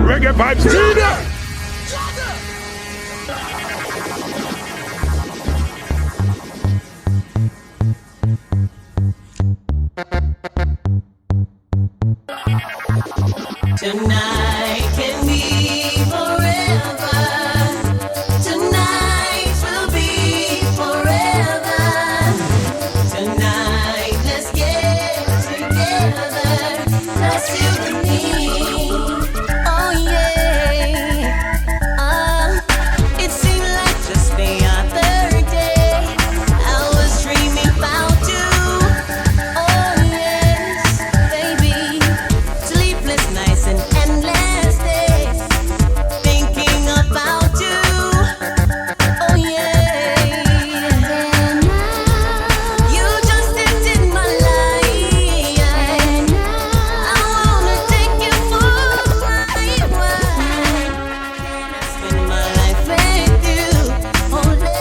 reggae vibes. Tonight can be forever. Tonight will be forever. Tonight, let's get together. That's you and me. Oh yeah. It seemed like just the other day I was dreaming about you. Oh yes, baby. Sleepless nights and endless days thinking about you. Oh yeah. You just entered my life. I wanna take you for a ride. Can I spend my life with you? Only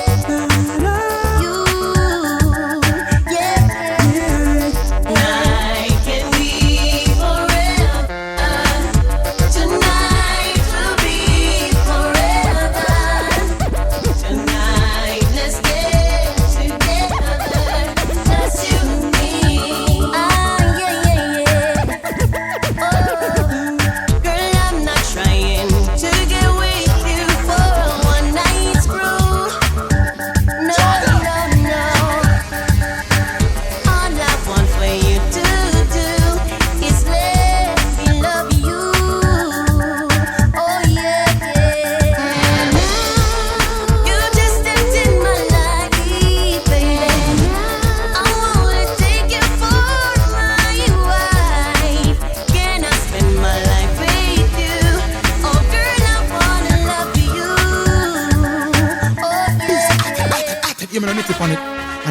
you. Yeah. Night can be forever. Tonight will be forever. Tonight, let's get together. That's you and me. Yeah. Oh, girl, I'm not trying to get with you for a one-night screw. No. All I want for you to do is let me love you. Oh yeah. You just entered my life, baby. I wanna take you for my wife. Can I spend my life with you? Oh girl, I wanna love you. Oh yeah. Yeah, man, I need to find it. I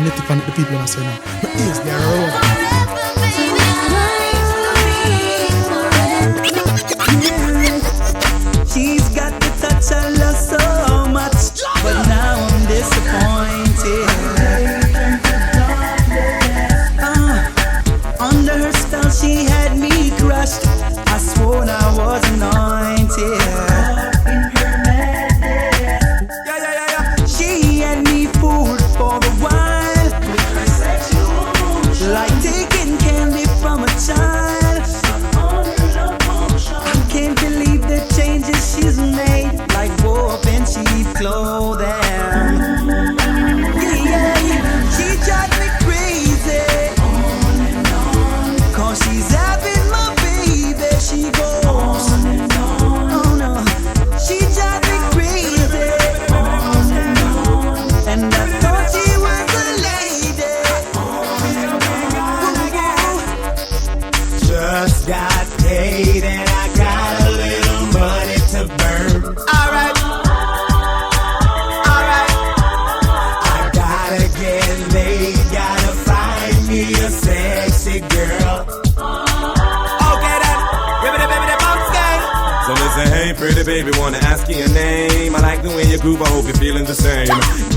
need to find it. The people are saying, my ears, they're wrong. Forever, baby. She's got the touch I love so much, but now I'm disappointed. Under her spell she had me crushed. I swore I was anointed. Yeah. She had me fooled for a while, like taking candy from a child. I can't believe the changes she's made, like wolf in cheap clothing. Yeah. She drives me crazy. Cause she's having my baby. She goes oh no. She drives me crazy. And I thought she was a lady. Just got paid and I got a little money to burn. Alright. I gotta get laid, gotta find me a sexy girl. Okay then, give me the baby the box gang. So listen, hey pretty baby, wanna ask you your name. I like the way you groove, I hope you're feeling the same.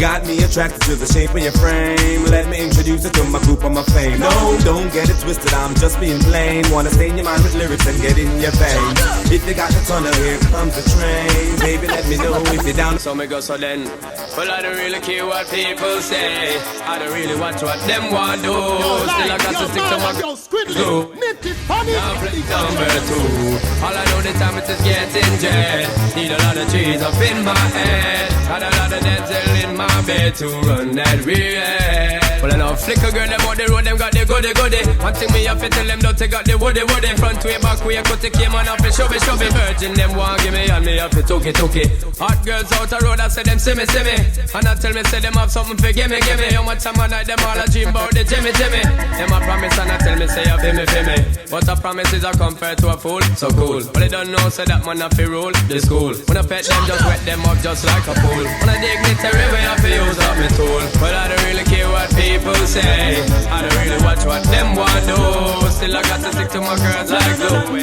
Got me attracted to the shape of your frame. Let me introduce you to my group and my fame. No, don't get it twisted, I'm just being plain. Wanna stay in your mind with lyrics and get in your veins. If you got the tunnel, here comes the train. Baby, let me know if you're down. So me go so then. Well, I don't really care what people say. I don't really watch what them want do. Still I got to stick to my glue. Now play number 2. All I know this time is getting jet. Need a lot of trees up in my head. Got a lot of dental in my bed to run that real. Well, I know flicker girl, them on the road, them got the goody. One thing me have to tell them, don't they got the woody. Front way, back way, cut the came on up and show me. Virgin, them want give me, and me have to took it. Hot girls out the road, I say them see me. And I tell me, say them have something for give me. How much time I night, them all a dream about the Jimmy. Them a promise, and I tell me, say you feel me. But a promise is a compare to a fool, so cool. But they don't know, say that man have to rule the school. When I pet them, just wet them up just like a pool. When I dignitary way, I feel use up my tool. But I don't really care what people say. I don't really watch what them want do. Still I got to stick to my girls like glue.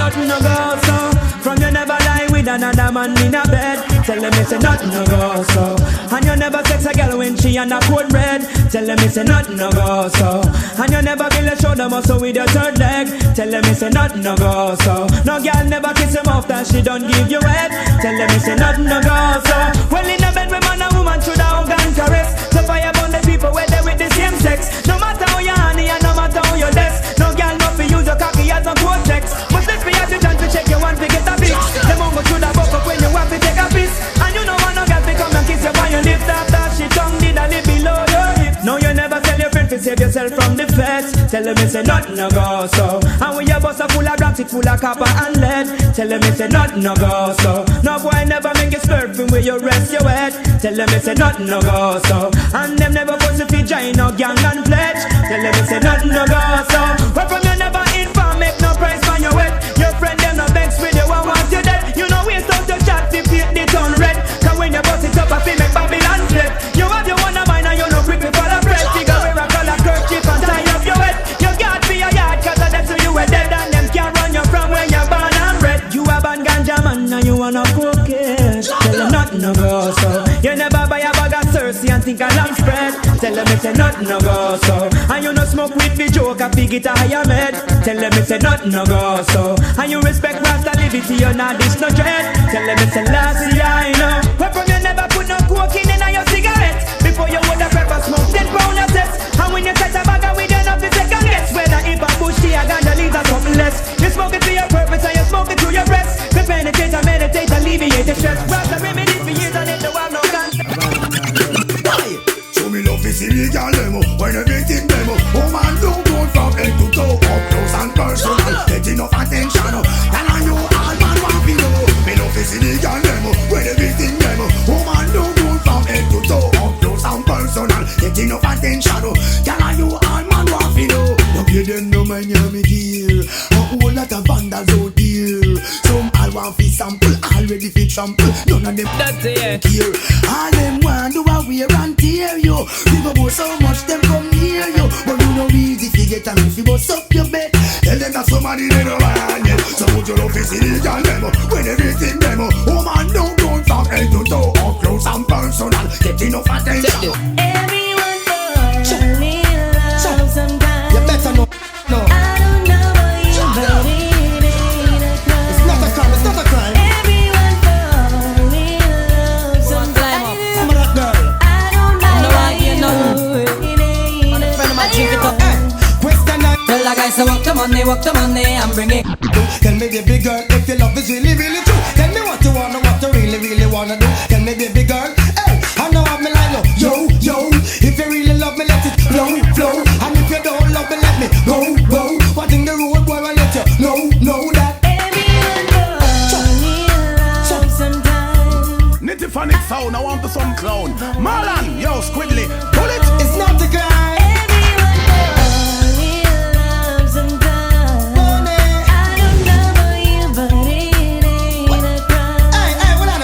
Nothing no go so. From you never lie with another man in a bed. Tell them it's a nothing no go so. And you never sex a girl when she on a code red. Tell them it's a nothing no go so. And you never build a shoulder muscle with your third leg. Tell them it's a nothing no go so. No girl never kiss him off that she don't give you head. Tell them it's nothing no go so. Well in a bed with man and woman should have hug and caress. So fire burn the people where they with the same sex. No matter how you honey and no matter how you less. No girl not fi use your cocky as a cortex. But let's be at the chance to check your one to get a bitch. Them won't go through the buck up when you want to take a piss. And you know want no girl to come and kiss you on your lips. After she tongue did a lip below your hip. No you never tell your friend to save yourself from the feds. Tell them it's nothing no go so. And when your bus are full of rocks, it full of copper and lead. Tell them it's nothing no go so. No boy never make you swerve from where you rest your head. Tell them it's nothing no go so. And them never force you to join no gang and pledge. Tell them it's nothing no go so. Where from you never inform, make no price on your head. Your friend them no vex with you and want you dead. You know waste out your chat to paint the town red. Cause when you bust it up, I feel make Babylon flip. You have your one of mine and you no quick before the bread. Figure wear a color kerchief and tie up your head. You got be a yard cause of them so you were dead. And them can't run you from where you're born and bred. You a bad ganja man and you wanna cook it. Tell them nothing no go so. You never buy a bag of Cersei and think a lamb spread. Tell them it's nothing no go so. And you no smoke with the joke and fig it a higher med. Tell them it's nothing no go so. And you respect Rasta liberty, you not dish no dread. Tell them it's a last year I know. Where from you never put no cocaine in your cigarette. Before you would have pepper smoke 10 pound of test. And when you touch a bag of weed you not be second guess. Whether if a bush tea or ganja leaves or something less. You smoke it for your purpose and you smoke it through your breast. To penetrate and meditate, alleviate the stress. Rasta remedy for years and it don't have no concept. So me love to see the girl demo when everything demo. Oh man, don't go from head to toe, up close and personal. Get enough attention, and I know all man want to know. Me love to see the girl demo when everything demo. Oh man, don't go from head to toe, up close and personal. Get enough attention, and I know all man want to know. No give them no mind, hear me dear. A whole lot of vandals out there. Some all want fi sample, all ready fi trample. None of them That's it. here. All them want do a wear and tear you. People go so much them come near you. But you know easy fi get and if you bust up your bed. Tell them that somebody they don't want it. So would you love to see the girl demo when everything demo. Oh man, don't go from head to toe, up close and personal. Get enough attention. Everyone falls in love sometimes. You better know. No, I don't know about you, but it ain't a crime. it's not a crime. It's not a crime. Everyone falls in love sometimes. I'm that girl. I don't know No about idea, you, no. it ain't a Friend of mine, drink it up. Hey, question I Tell the guys to walk the money and bring it. Tell me baby girl if your love is really really true. Tell me what you really wanna do. Tell me baby girl, hey, I know I'm like yo, if you really love me let it flow. And if you don't love me let me go. What in the road boy I let you know that. Everyone falls in love sometimes. Nitty-phonic sound, I want the some clown. Marlon, yo, Squidly, pull it. It's not the crime. Everyone falls in love sometimes. Money. I don't know about you, but it ain't a crime. Hey, what on.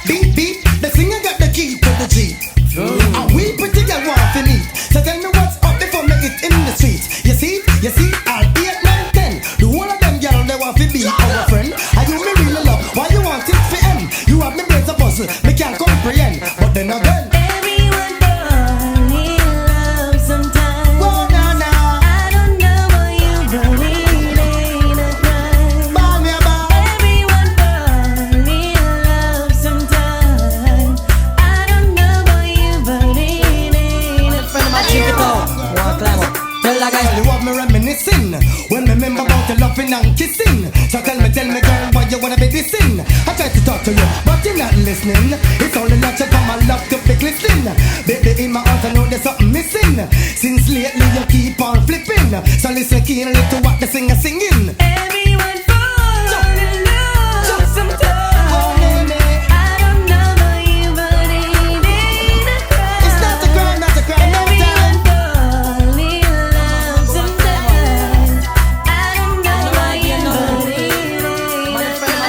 Hey, beat, the singer got the key to the G. And we pretty girl want to meet. So tell me what's up before me it in the streets. You see, all 8, 9, 10. The whole of them girl they want to be our friend. And you me really love, why you want it for M? You have me brains a puzzle, me can't comprehend. But then again, Everyone falls in love sometimes. go now. I don't know about you, but it ain't a crime. Ball me about. Everyone falls in love sometimes. I don't know about you, but it ain't a Friend of mine, drink it up. One climb up. Tell the guys. You have me reminiscing when me remember about your loving and kissing. So tell me girl, why you wanna be dissing? I try to talk to you, but you're not listening. It's only natural for my love to be glistening. Baby, in my heart I know there's something missing. Since lately you keep on flipping. So listen keenly to what the singer singing. Everyone falls in love sometimes. Oh, baby. I don't know about you, but it ain't a crime. It's not a crime, no time. Everyone falls in love sometimes. I don't know about you, but it ain't a crime.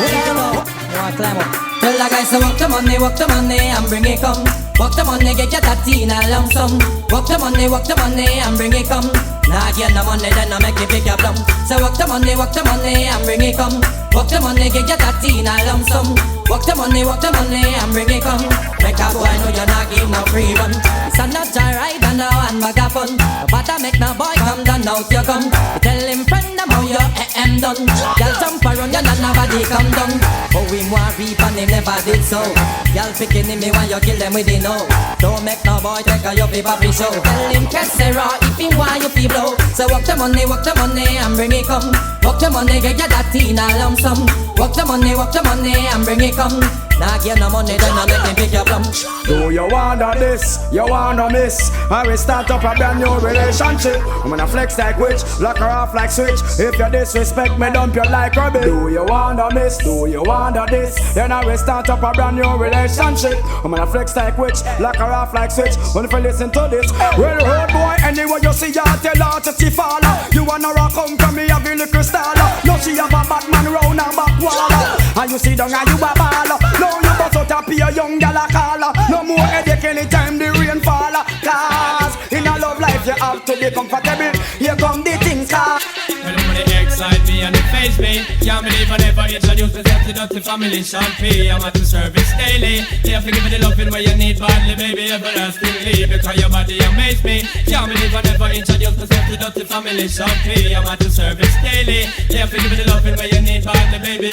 One climb up. Tell the guys to walk the money and bring it come. Walk the money, get your tatty in a lump sum. Walk the money and bring it come. Nah, get no money, then I make you pick your plum. So walk the money and bring it come. Walk the money, get your tatty in a lump sum. Walk the money and bring it come. Make a boy know you're not give no free run. It's a natural ride and a handbag of fun. But I make no boy come down, out you come. You tell him friend them how your AM done. Girl jump around, you not nobody body come down. But we want reap and him never did so. Y'all picking him, me when you kill them with the no. Don't make no boy take a your paper free show. Tell him Kessera if him want you feel blow. So walk the money and bring it come. Walk the money, get you that teen a lump sum. Walk the money and bring it come. Nah give no money, then I make me pick your plum. Do you wanna this? You wanna miss? I will start up a brand new relationship. I'm gonna flex like witch, lock her off like switch. If you disrespect me, dump you like rubbish. Do you wanna miss? Do you wanna this? Then I will start up a brand new relationship. I'm gonna flex like witch, lock her off like switch. When if you listen to this, well, road boy, anyway you see her, tell her to see follow. You wanna rock home from me, have a little star. No, she have a bad man round her back wall. And you see down and you a baller. No, you bust out a pure young gal a caller. No more headache anytime the rain fall. Cause in a love life you have to be comfortable. Here come the things car. Nobody excite me and it faze me. Can't believe I never introduce myself to dirty family Sean P. I'm at the service daily. You have to give me the loving where you need badly, baby, everlastingly. Because your body amaze me. Can't believe I never introduce myself to dirty family Sean P. I'm at the service daily. You have to give me the loving where you need badly, baby.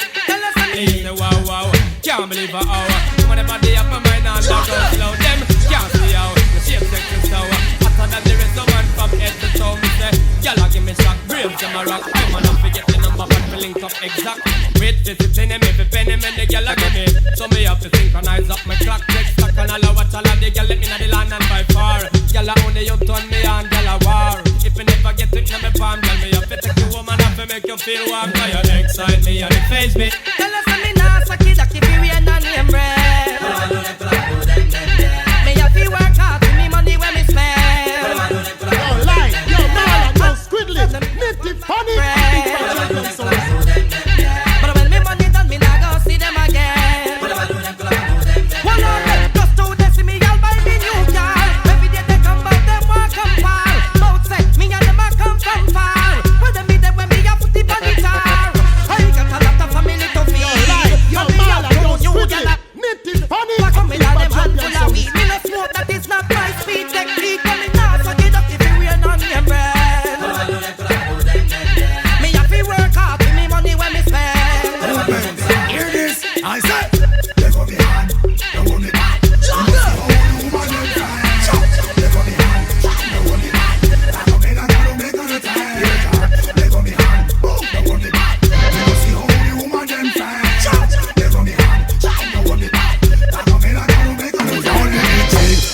Wow, wow. Can't believe I owe. When the body up my mind and love go slow. Them can't see how the shape sex is sour. Hotter than the rest of man from head to toe. Me say, y'all give me shock, braves them a rock. I'm on forget the number but me link up exact. With discipline me fi penny me the gyal a give me. So me have to synchronize up my clock. Text stock and all a watch all of the gyal let me know the land and by far. Gyal a only you turn me on, gyal a war. If you never get it in my palm, gyal me have to take you home and have to make you feel warm. Cause you excite me and it faze me. Tell us me nah sucky that keep you in a name bread. Me have to work hard for me money when me spend. Yo, lie, yo, man, yo, squiddly, nifty, funny. But when me money done, me nah go see them again. One of them just to they see me all buy me new car. Every day they come back, them walk come far. Both say me and them a come from far. When them be there when me a put the bunny tar. I got a lot of family to feed. Yo, man, yo, squiddly, nifty, funny. Walk on me and them handful of weed. Me no smoke, that is not my speed. Take lead, but me nah suck it up if you rain on me bread. Me have to work hard for me money when me spend. Hear this, I said. Let go me hand, don't hold me back. Let go me hand, don't hold me back. I come in and I don't make no time. Let go me hand, don't hold me back. You see how the woman them fine. Let go me hand, don't hold me back. I come in and I don't make no time.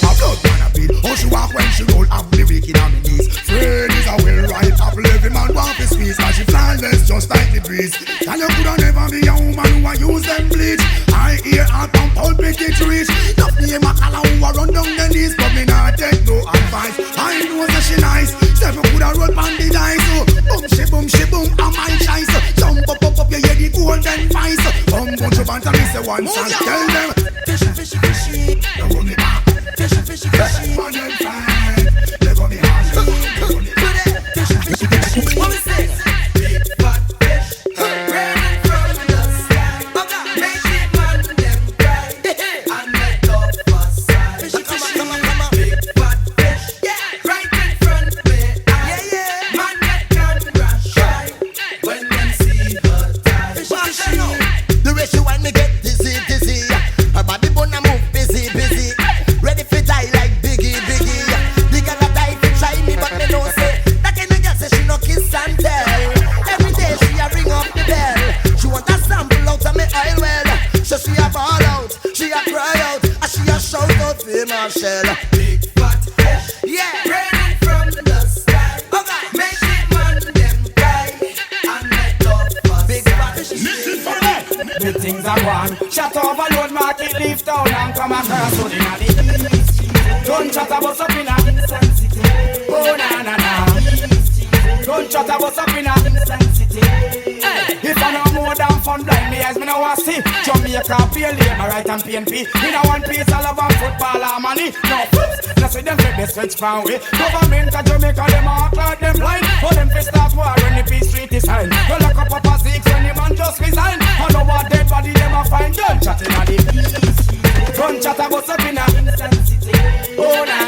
A blood man a beat, how she walk when she roll. I'm the weak in her knees. Fred is a well-right apple, every man want to squeeze. Cause she flawless just like the breeze. And you coulda never be a woman who a use them bleach. I hear her pump pulpit it reach. Not name a color who a run down the knees, but me not take no advice. I know that she nice. Seven coulda roll pon the dice. Boom she boom, I'm my choice. Jump up, you hear the golden voice. Bunch of banter, me say one song. Tell them fishy, don't hold me back. Fishy, man them fine. Let go me hand, don't hold me back. Fishy. What we say? Big fat fish, raining from the sky. Make it man them cry, and let love us sigh. Fishy, big fat fish, right in front of me. Man that can rush shy when them see her die. Fishy. The way she want me get dizzy. Her body bone move busy. Ready for die like Biggie. The girl a die to try me, but me no say. That kind of girl say she no kiss and tell. Every day she a ring up the bell. She want a sample out of me oil well. So she a ball out, she a cry out, and she a shout out for Marshall. Big fat fish, raining from the sky. Make it man them cry, and let love us Big fat fish. Big things are gone. Shut overload market, leave town and come across to the east. Don't chat about something insensitive. Oh na. Don't chat about something insensitive. If I know more than fun blind, me eyes me no want see. Jamaica pay labor right and PNP. In a one piece all about football and money. No fools, no see them take the switch from way. Government of Jamaica them act like them blind. For them fi start war when the peace treaty sign. You lock up a six when the man just resign. I know what dead body them a find. Gun chatting at the east. Gun chat about something insensitive. Oh na.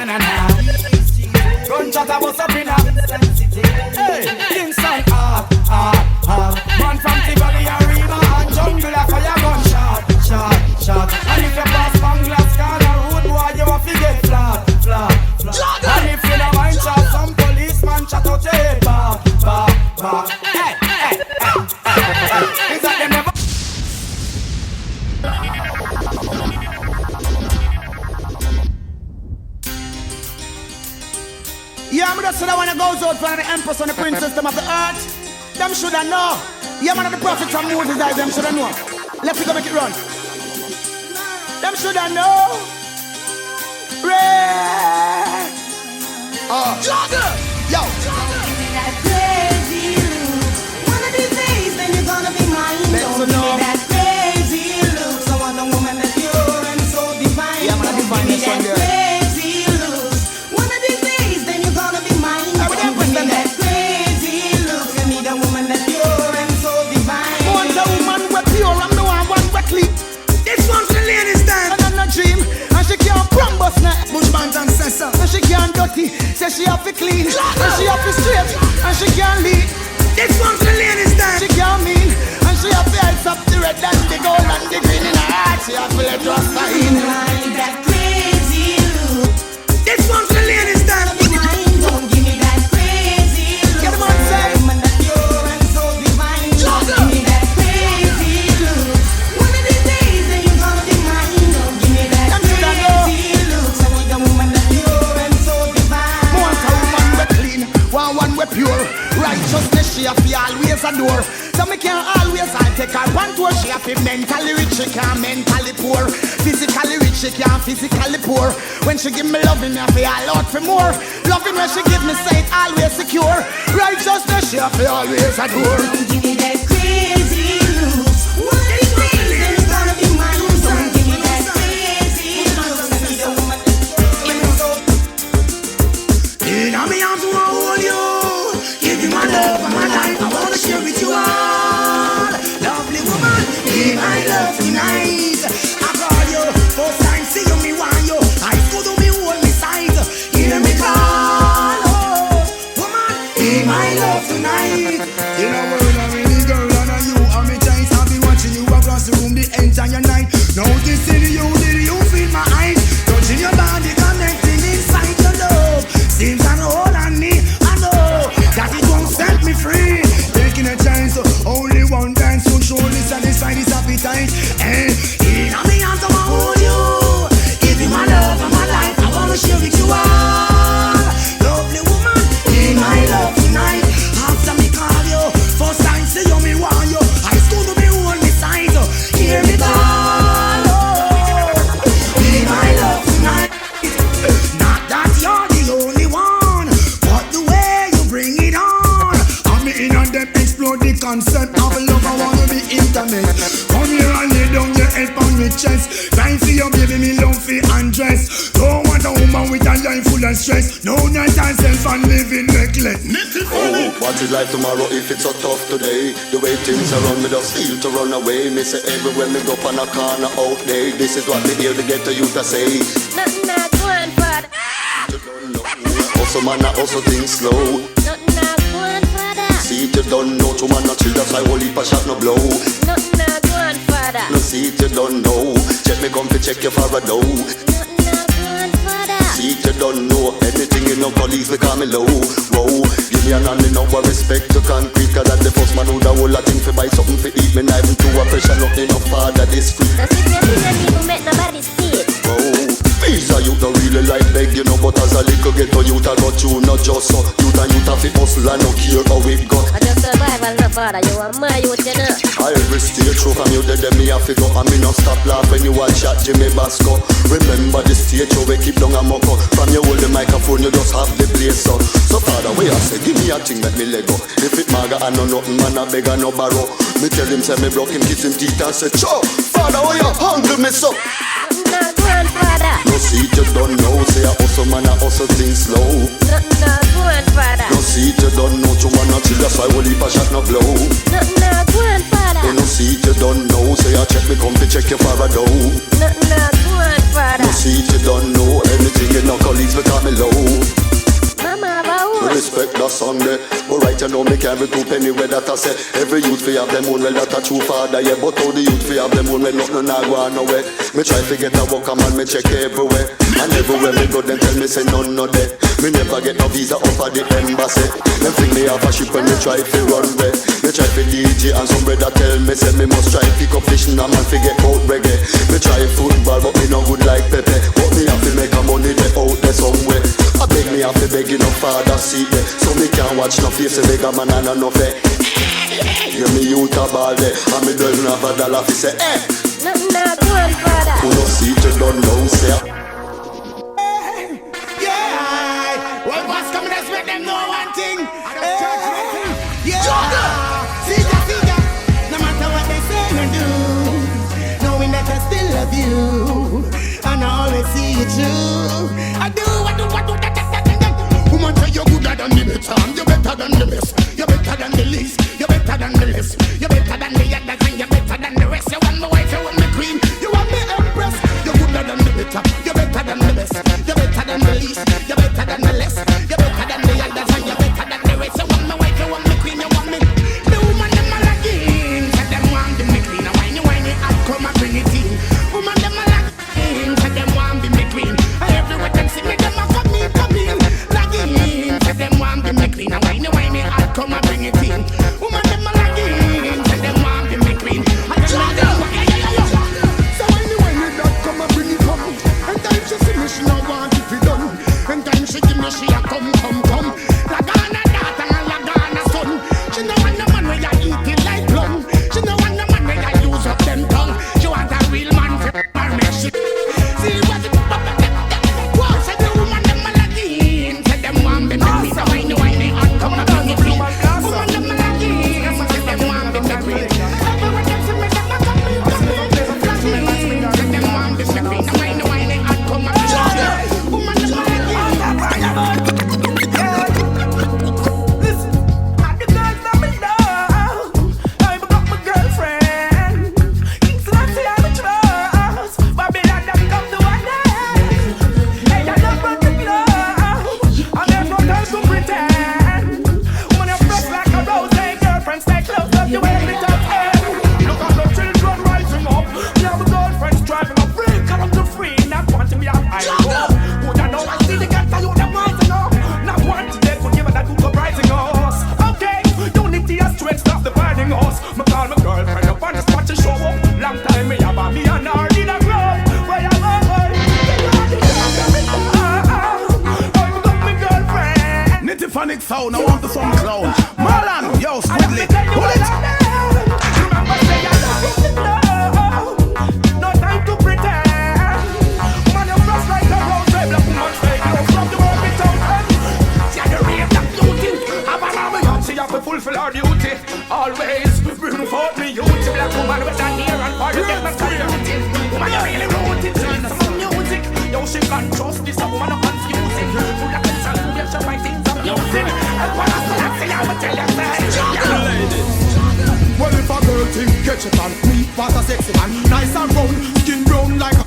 Gun chat about something insensitive. Hey, inside man from Tivoli and Riva and Jungle. that them never. Yeah, I'm just the one that goes out for the empress and the princess them of the earth. Them shoulda know. Yeah, man, of the prophets and Moses, them shoulda know. Let's go make it run. Them shoulda know. Red. Jogger. Yo. Give me that crazy look. One of these days, then you're gonna be mine. Don't give me that crazy look. So I'm the woman that pure and so divine. Yeah, man, divine Give me this one that there. crazy look. One of these days, then you're gonna be mine. Don't give me that crazy look. I need a woman that pure and so divine. Want a woman with pure, I'm the one with clean. This one's the ladies' time. And I'm dream, and she can't crumble now. Bushman's ancestor. And she can't dirty, say she have to clean. And she have to straight, and she can't lead. This one's the ladies' time. She can't mean, and she have to ice up the red and the gold and the green in her heart. She have to let us sign. Like that crazy look. This one's the ladies' time. Don't give me that crazy look. Get them on set. Woman that pure and so divine. Don't give me that crazy look. One of these days, then you're gonna be mine. Don't give me that crazy look. I need a woman that pure and so divine. Want a woman we clean, want one we pure. Righteousness she have to always adore. So me can't always take her one tour. She have to mentally rich, she can't mentally poor. Physically rich, she can't physically poor. When she give me loving, I feel a lot for more. Loving when she give me say it always secure. Righteousness she have to always adore. Don't give me that crazy look. One of these days, then you're gonna be mine. Don't give me that crazy look. I need a woman that pure and so In a me arms, I wanna hold you. Give you my love and my life. I wanna share with you all. Lovely woman, be my love tonight. I call you, first time see you, me want you. I go to me, hold me sight. Hear me call, oh, woman, be my love tonight. In a world of really girl, and you are me choice. I've been watching you across the room the entire night. Noticing you, did you feel my eyes? Touching your body, connecting inside your love. Seems an hold on me, I know that it won't set me free. Taking a chance, only one dance will surely satisfy this appetite. And in me arms, I wanna hold you. Give you my love and my life, I wanna share with you all. Lovely woman, be my love tonight. After me call you, first time see you, me want you. I school to me hold me side, hear me call, oh, be my love tonight. Not that you're the only one, but the way you bring it on. I'm in and them explode the concept of love. I wanna be intimate. Come here and lay down your head on my chest. Time for your baby, me love for undress. Don't want a woman with a life full of stress. No night and self and living reckless. Oh, what is life tomorrow if it's so tough today? The way things are run, me just feel to run away. Me say everywhere me go on a corner out there. This is what me here to get to you to say. Nothing not going for that. You don't know. Also man, I also think slow. Nothing not going for that. See it, you don't know. Two man, no chill, that's why whole heap a shot no blow. Nothing not going for that. No see it, you don't know. Check me come to check you for a dough. Nothing not going for that. See it, you don't know. Anything you know, police we call me low. Whoa, give me an hand enough of respect to concrete. Cause that the first man who the whole lot thing fi buy something fi eat. Me not even too a pressure, nothing enough father discreet. So sit your finger people make nobody see it. Whoa, these are you don't really like beg, you know. But as a little ghetto youth I got you, not just so. Youth and youth a fi hustle and no care how it go. I just survival no father, you are my youth, you know. Every stage show from you dead me have to go. And me no stop laugh when you watch chat Jimmy Basco. Remember the stage show we keep down a mucko. From you hold the microphone you just have the place up. So father we I say give me a thing let me let go. If it maga I know nothing man a beg and no borrow. Me tell him say me broke him kiss him teeth and say cho father why you handle me so? Nothing not going for that. No see it you don't know. Say I also man I also think slow. Nothing not going for that. No see it you don't know. Two man not chill that's why whole heap a shot no blow. Nothing not going for that. No see it you don't know. Say I check me come to check you for a dough. Nothing not going for No that. see it you don't know. Anything you know colleagues we call me low. Mama about Respect the song there. But right you know me carry two penny where that I say. Every youth fi have them own well that a true father yeah. But how the youth fi have them own well nothing a go on nowhere. Me try to get a work a man me check everywhere. And everywhere me go them tell me say none no there. Me never get no visa up at the embassy. Them fling me off a ship when me try to run away. Me try for DJ and some brother tell me say me must try pick up fish and a man forget out reggae. Me try football but me no good like Pepe. But me have to make a money there out there somewhere. I beg me have to beg enough father see there. So me can't watch no face a beg a man and no fair. Yeah, me youth a ball there. And me doesn't have a dollar fi say Nothing not good, brother. who no see it you don't know say. Yeah, well, boss coming, let's make them know one thing. Yeah, see ya. No matter what they say or do, knowing that I still love you, and I always see you true. I do, that. Woman say you're gooder than the better, and you're better than the best. You're better than the least, you're better than the less. You're better than the others, and you're better than the rest. You want my wife, you want my queen, you want me empress. You're gooder than the better, you're better than the best. You're better than the least, you're better than the less. You're better than the others, and you're better than the rest. You want my wife, you want my queen, you want me. The woman them all again, say them want be me queen. And whiny, I come and bring it in. Woman them all again, say them want be me queen. And everywhere them see me, them a come in. Lagging, say them want be me queen. And whiny, I come and bring it in. Woman them all again, say them want be me queen. And so whiny, that come and bring it home. And time she see me, she no want it be done. And time she give me, she a come. Lagana daughter and Lagana son. She no want no man where you eat it like plum. She no want no man where you use up them tongue. She want a real man for her make she. See what it wow, say the woman them all again. Say them want be me queen. So whiny, hot come and bring it in. Woman them all again. Say them want be me queen. Everywhere them see me, them a come in. Say them want be me queen. So whiny, hot come and bring it in. Woman them all again. Listen, I the girls that me love. I got my girlfriend. Kings Lassie I me trust. Babylon them come to one end. Hey, I love what you love. And there's no time to pretend. When you fresh like a rose, hey girlfriend, stay close up, you ain't me top end. Look at the children rising up. Me have a girlfriend driving a freak, come up to free. Not want to be a high road. Would I know I see the gangster, you them rising up. Not one today could give a that who rising us. Okay, unity and strength stop dividing us. Me call my girlfriend up on the spot to show up. Long time me have a me and her in a club. Where you are, I got my girlfriend. Nitty-phonic sound, I want the song clown. Marlon, yo, Squidly, pull it. Remember say I love you, love. No time to pretend. Man, you fresh like a rose, red black woman, straight out from the world without end. See the rave that beauty. Have an army up, she have to fulfill her duty. Always bring forth me youth, black woman with a near and far you get my beauty. Woman, you really wrote it, turn some music. Yo, she can't trust this, a woman not confusing. Full of consolation, my things I'm using. And what I say, I will tell you, Well, if a girl think catch it on me, what a sexy man. Nice and round, skin brown like a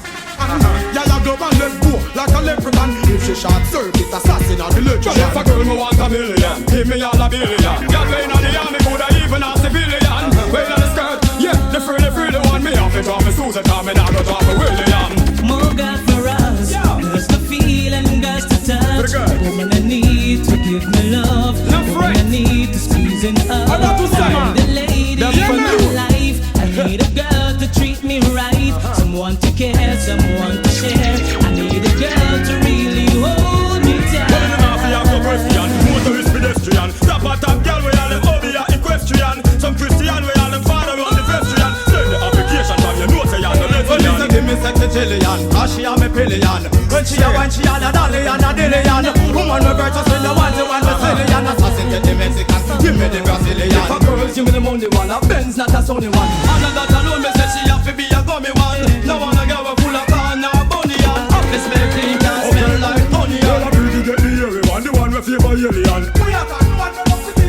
yeah, you glove and let go like a leprechaun. If she shot circuit, assassin or the legend. Well, if a girl me want a million, give me all a billion. Got me in the army, coulda even a civilian. Well, on the skirt, yeah, the freely one. Me off it off me Susan, me now go off me William. More God for us, girls to feel and girls to touch. Woman I need to give me love. Woman I need to squeeze it up. I got to say, man, the lady in my life. I need a girl to treat me right. Someone to care, someone to share. I need a girl to really hold me tight. Well, in the mafia, you have no question. Motorist, pedestrian. Top a top girl, we all them over equestrian. Some Christian, we all them father on the pedestrian. Send the application from your notes, you know lesbian. Well, listen, give me sexy Jillian, cause she a me pillion. When she a wine, she a dolly and a dillion. Woman me virtuous when the one me Brazilian. Assassin get the Mexican, give me the Brazilian. If a girl give me the money one, a Benz not a Sony one. And that alone me say she have to be a gummy one. No one a girl full of fun or bunny and office smell clean, can smell like honey. Well, I pretty get the hairy one, the one we favor alien.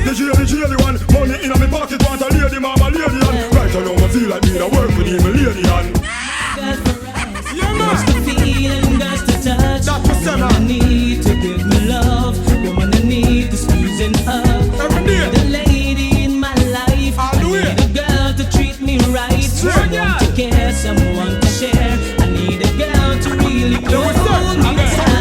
The jelly one, money in a me pocket, want a lady, mama lady and right now me feel like me a work with him a lady and Girls to feel and girls to touch. Woman I need to give me love. Woman I need to squeeze it up. I need a lady in my life. I need a girl to treat me right. Someone to care, someone to share. I need a girl to really hold me tight.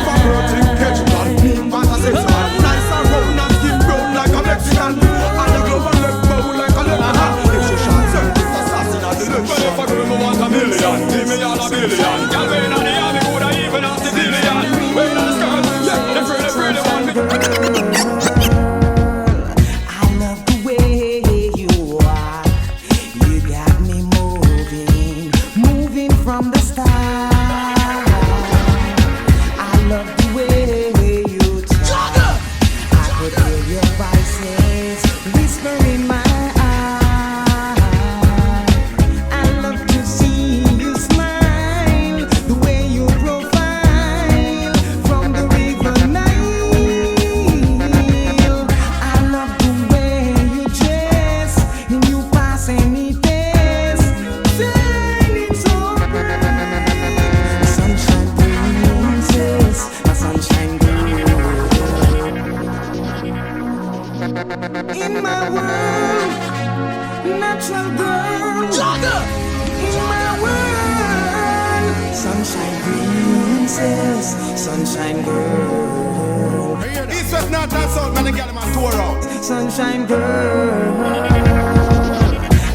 sunshine girl. East, west, north and south, man, the girl in my tour out. Sunshine girl,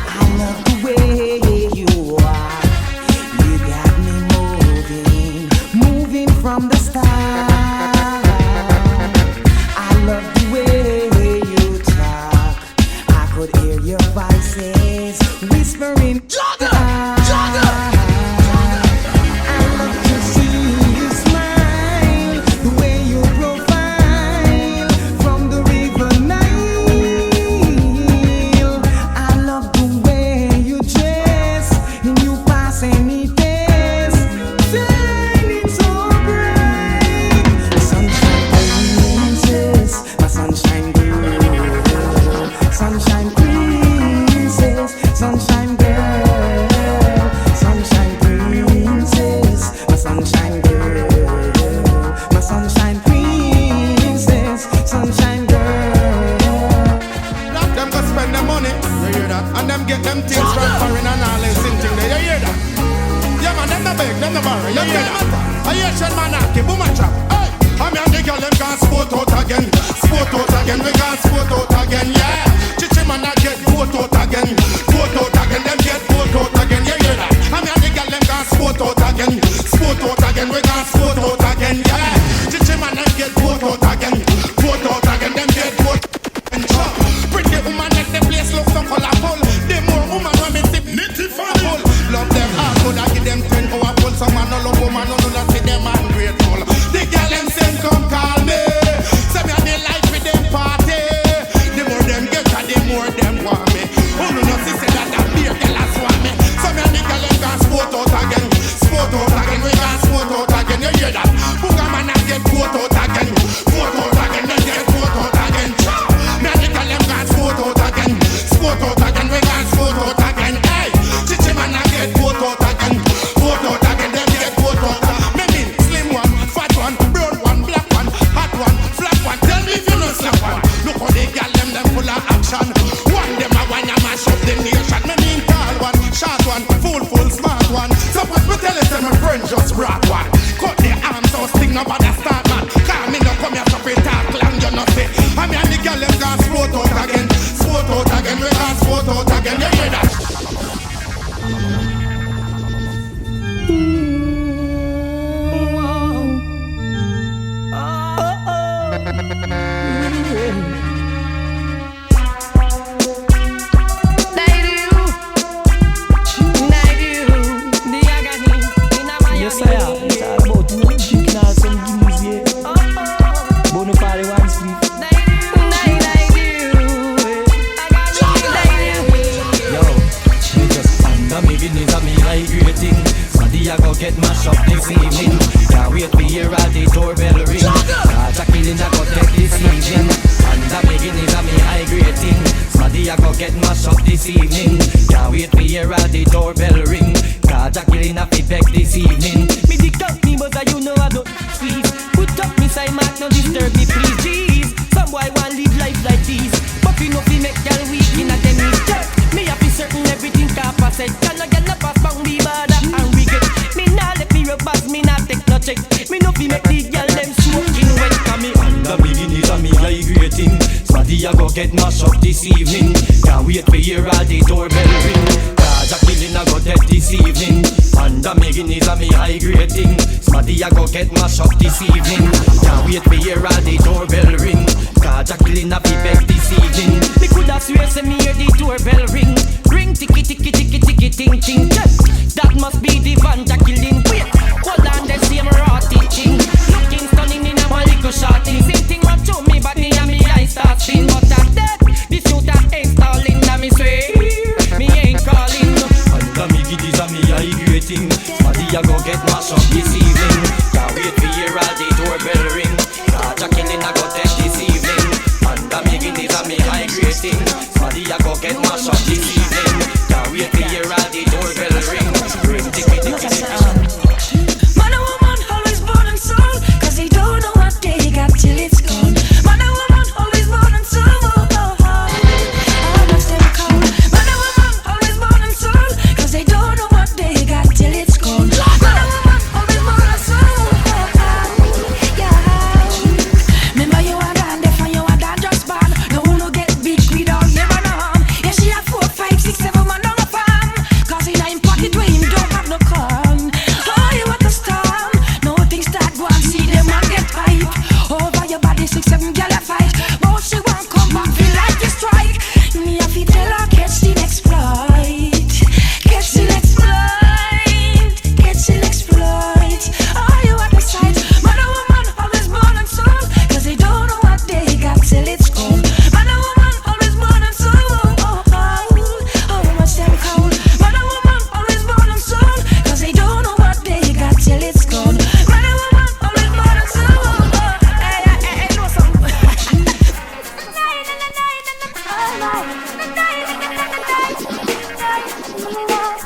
I love the way you are. You got me moving from the start. I love the way you talk. I could hear your voices whispering.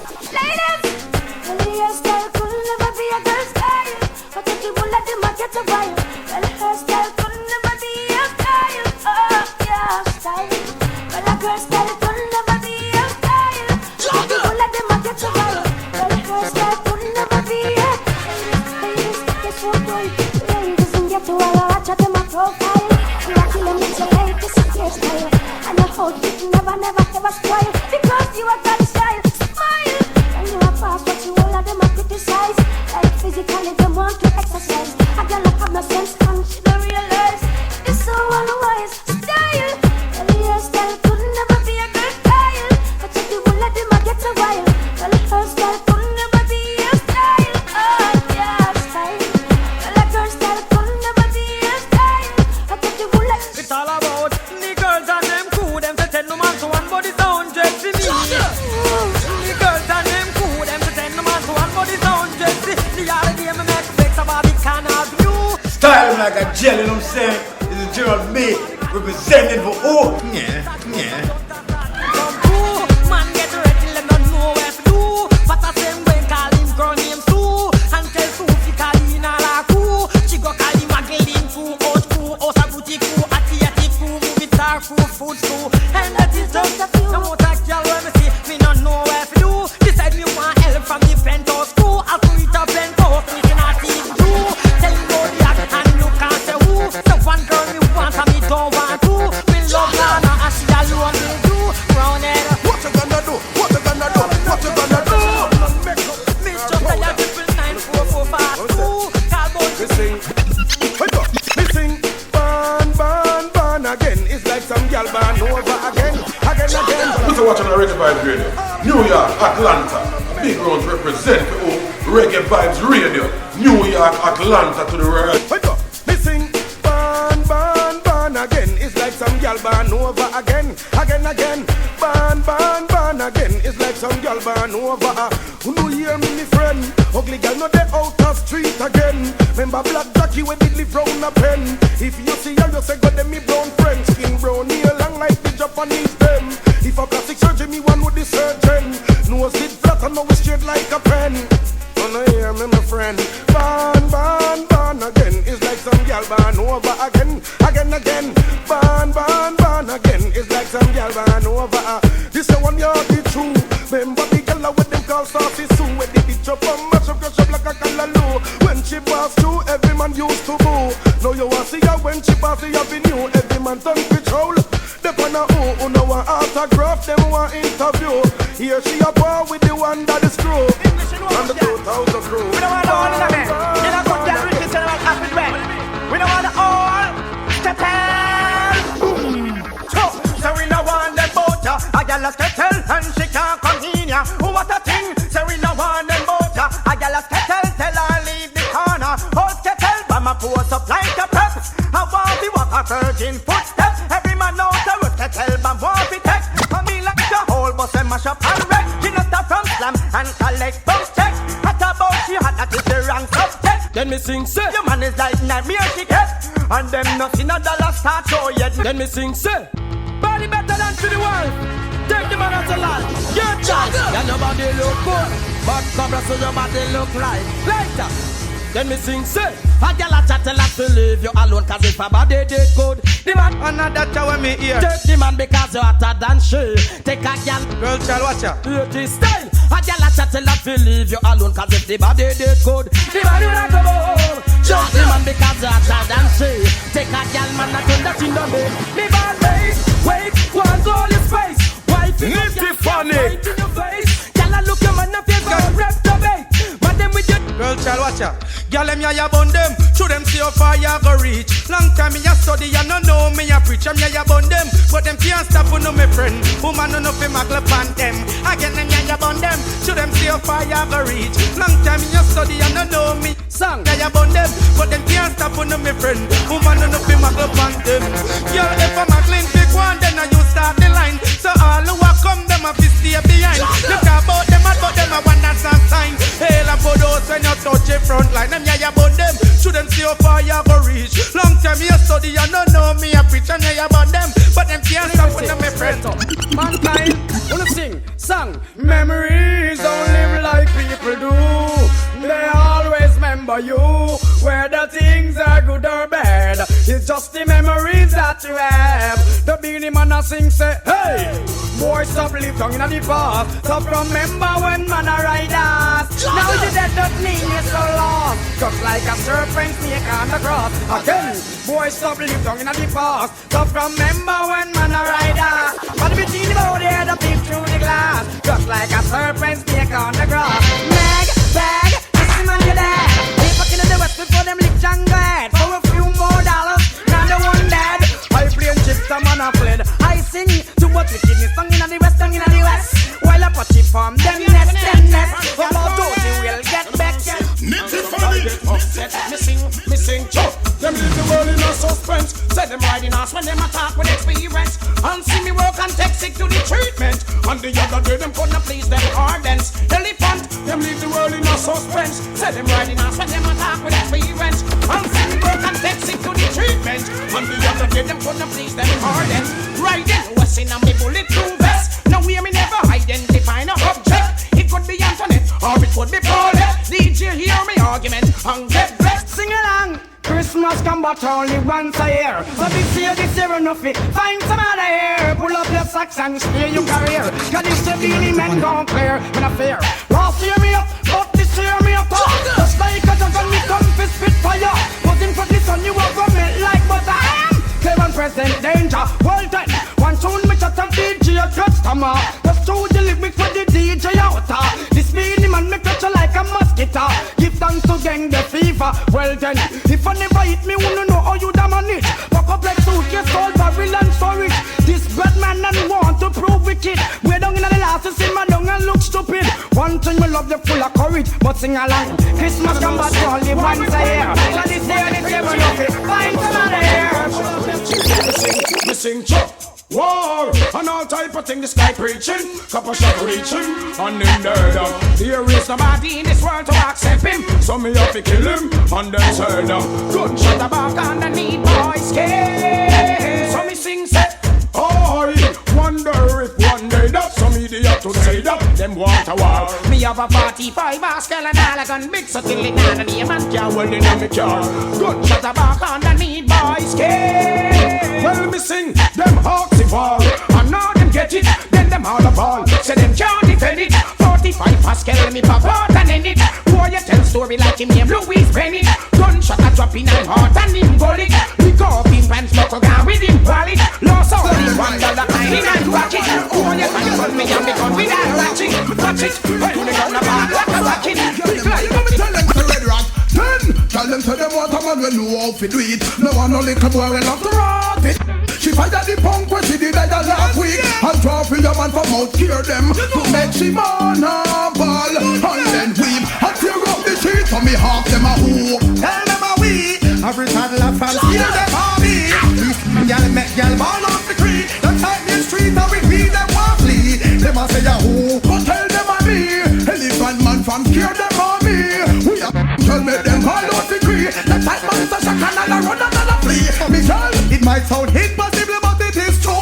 Ladies, well, the hairstyle could never be a girl's style, but if you will let them get a while, well, the hairstyle could never be a style. Oh, yeah, style. Well, a girl's style could never be a style, but if you will let them get a while, well, the hairstyle could never be a. Ladies, guess what, boy? Ladies, and get to all watch out in my profile. You are killing me to like this hairstyle, and your whole thing never, never, ever spoil, because you are God's style. Smile, and you are fast, but you all of them are criticize. Like physically, they want to exercise. A girl like have no sense, and she don't realize it's so unwise style. Well, the hairstyle could never be a good style, but if you will let them get a while, well, the hairstyle could never be a style. Oh, yeah, style. Well, a girl's style could never be a style, but if you will let. It's all about the girls and them cool. Them say 10 no man to one body sound just for me. The girls and them cool. Them say 10 no man to one body sound just for me. The other day me make flex about the can of you. Style like a gel, you know what I'm saying? It's a Gerald May representing for all. Yeah. Come through, man get ready, let them know where to do. But I same way call him girl name Sue, and tell Sufi call him Alaku. She go call him Magdalene Fu, Oat Fu, Osa Boutique Fu, Ati Fu, Movie Star Fu, Food Fu. And that is just a few. Come out a girl where me see, me not know where to do. Decide me want help from the penthouse school. I'll put it up penthouse, me cannot even do. Tell him go the act and look and say who. So one girl me want and me don't want to. Me love Lana and she alone me do. Brown head. What you gonna do? What you gonna do? What you gonna do? Me just tell you 9994452. Call boy. Me sing, me sing, burn again. It's like some gal burn over again. Put a watch on the Reggae Vibes Radio. New York, Atlanta. Big rounds represent for Reggae Vibes Radio. New York, Atlanta to the world. Me sing, burn again. It's like some gal burn over again. Burn again. It's like some gal burn over. Who do hear me, me friend? Ugly gal no dey out of street again. Remember Black Jackie when did live round a pen. If you see her, you say go them me brown friend. Skin brown, nail long like the Japanese them. If a plastic surgeon, me one with the surgeon. Nose did flat and now it's straight like a pen. Oh no, hear me, my friend. Burn again. It's like some gal burn over again. Burn again. It's like some gal burn over. This is one yard the true. Remember the gal with them call saucy Sue. When they did chop and mash up, crush up like a callaloo. When she passed through, every man used to boo. Now you want see her when she pass the avenue. Every man turn patrol. They wanna who know want autograph, them want interview. Here she a bar with the one that is screw. And the 2000 crew. We don't want all in a man. You don't put that rich and all up in red. We don't want all step so we don't want them both ya. A gal a skettle and she can't come in ya. What a thing. So we don't want them both ya. A gal a skettle tell her leave the corner. Hold skettle but my pose up like a pep. I want to walk a virgin footsteps. Every man knows the road skettle but want to take. For me like the whole bus and mash up and wreck. She not a from slam and collect bounce check. At about she had that is the wrong subject. Then me sing say your man is like nightmare ticket. And them nothing a dollar start show yet. Then me sing say body better than to the world. Take the man as a lie. Your chance. Yeah, nobody look good, but Cobra so your body look like later. Then me sing say a gal a chat tell her to leave you alone. Cause if her body did good, the man another time when me hear. take the man because you're hotter than she. Take a gal, Girl child watch ya. dirty style. A gal a chat tell her to leave you alone. Cause if the body did good, the man will not go home. Just the man because you're hotter than she. Take a gal man a turn that in the bed. Me bad wait, one goal is space. Wife in your gal, funny. right in your face. Gal a look your man up your girl, rep the bait. Man them with your Girl child watch ya. Girl them ya bun them. Show them see how far ya go reach. Long time me ya study ya no know me ya preach. Them ya bun them. But them can't stop no me friend. Woman no fi magle pan them. Again them ya bun them. Show them see how far ya go reach. Long time me ya study ya no know me. Song ya bun them. But them can't stop no me friend. Woman no fi magle pan them. Girl if a magling pick one then you start the line. So all who a come them a fi stay behind. Look about them but them a one that's a sign. Hail and for those when you touch the front line. Them ya bun them. Show them see how far ya go reach. Long time you study ya no know me a preach and ya bun them. But them can't stop with them my friend. mankind. Wanna sing Song, memories don't live like people do. They always remember you, whether things are good or bad. It's just the memories that you have. The beginning man a sing say, hey, boy stop live down in the past. Stop remember when man a ride us. Now you dead don't mean you're so lost. Just like a serpent snake on the cross. Again, boy stop live down in the past. Stop remember when man a ride us. But we see the body head up peep through the glass. Just like a serpent snake on the grass. Meg, bag, listen man you there. Keep fucking in the west before them lick Django head. For a few more dollars, now the one dead. I play and chips, the man a fled. I sing too much wickedness, song in the west, song in the west. While I put it from them nest. Well, all those you will get back. Nitty funny. Upset, missing, chop. Them leave the world in a suspense. Say them riding us when them attack with experience. And see me work and take sick to the treatment. And the other day them couldn't please them ardents. Elephant, them leave the world in a suspense. Say them riding us when them attack with experience. And see me work and take sick to the treatment. And the other day them couldn't please them ardents. Riding what's in a me bulletproof vest. Now we me never identify no object. It could be Antoinette or it could be Paulette. DJ hear me argument and get blessed. Sing along. Christmas come but only once a year. So this year enough it. Find some other year. Pull up your socks and steer your career. Cause this year the men don't clear. When I fear last year me up, but this year me up top. Just like a jug and me come to spit fire. But in for this one you are gonna melt like butter. Kevin present danger. Well then, one tune me chat and DJ a customer. Just to the lyrics for the DJ out. This meaning man me catch you like a mosquito. Give thanks to gang the fever. Well then, if I never hit me, wanna know how you da manage. Pack up like suitcase, all barrel and storage. This bad man and want to prove wicked. We're down in the last to see my down and look stupid. One thing me love you full of courage, but sing along. Christmas come but only once a year. So this year we love it. Find some other year. Me sing chop. War and all type of thing the sky preaching, couple shot reaching, and in there there is nobody in this world to accept him. So me have to kill him, and then turn down. Gunshot a back and I need boys scared. So me sing say, oh, wonder if one day that some idiot to say that them want a war. Me have a 45 Oscar and all a gun big so till it not a name and can't hold in a me car. Gunshot a back and I need boys scared. Well me sing them hawks evolve, and now them get it, then them all a ball. Say them can't defend it. 45 Pascal me pop out and end it. Boy you tell story like him named Louis Bennett. Gunshot a drop in and heart and him bullet. We go up in pants buckle down with him wallet. Lost all his $1 in and rocket. Boy you can't hold me and me gun without ratchet. Watch it, when me gun a back like a rocket. Tell them to Red Rock. Tell them to them what a man will know how to do it. No one no little boy will have to rot it. She find out the punk when she did that last week. And draw for your man from out cure them to make she man a ball. And then weep and tear up the street. So me half them a who. Tell them a we. Every toddler fan steal them a me. Y'all make y'all ball off the creek. The time in the street and we beat them one flee. Them a say a who. But tell them a me. Elephant man from cure them a me. We a tell me them all out the creek. The time man so shock and I run and I flee. Me tell it might sound impossible but it is true.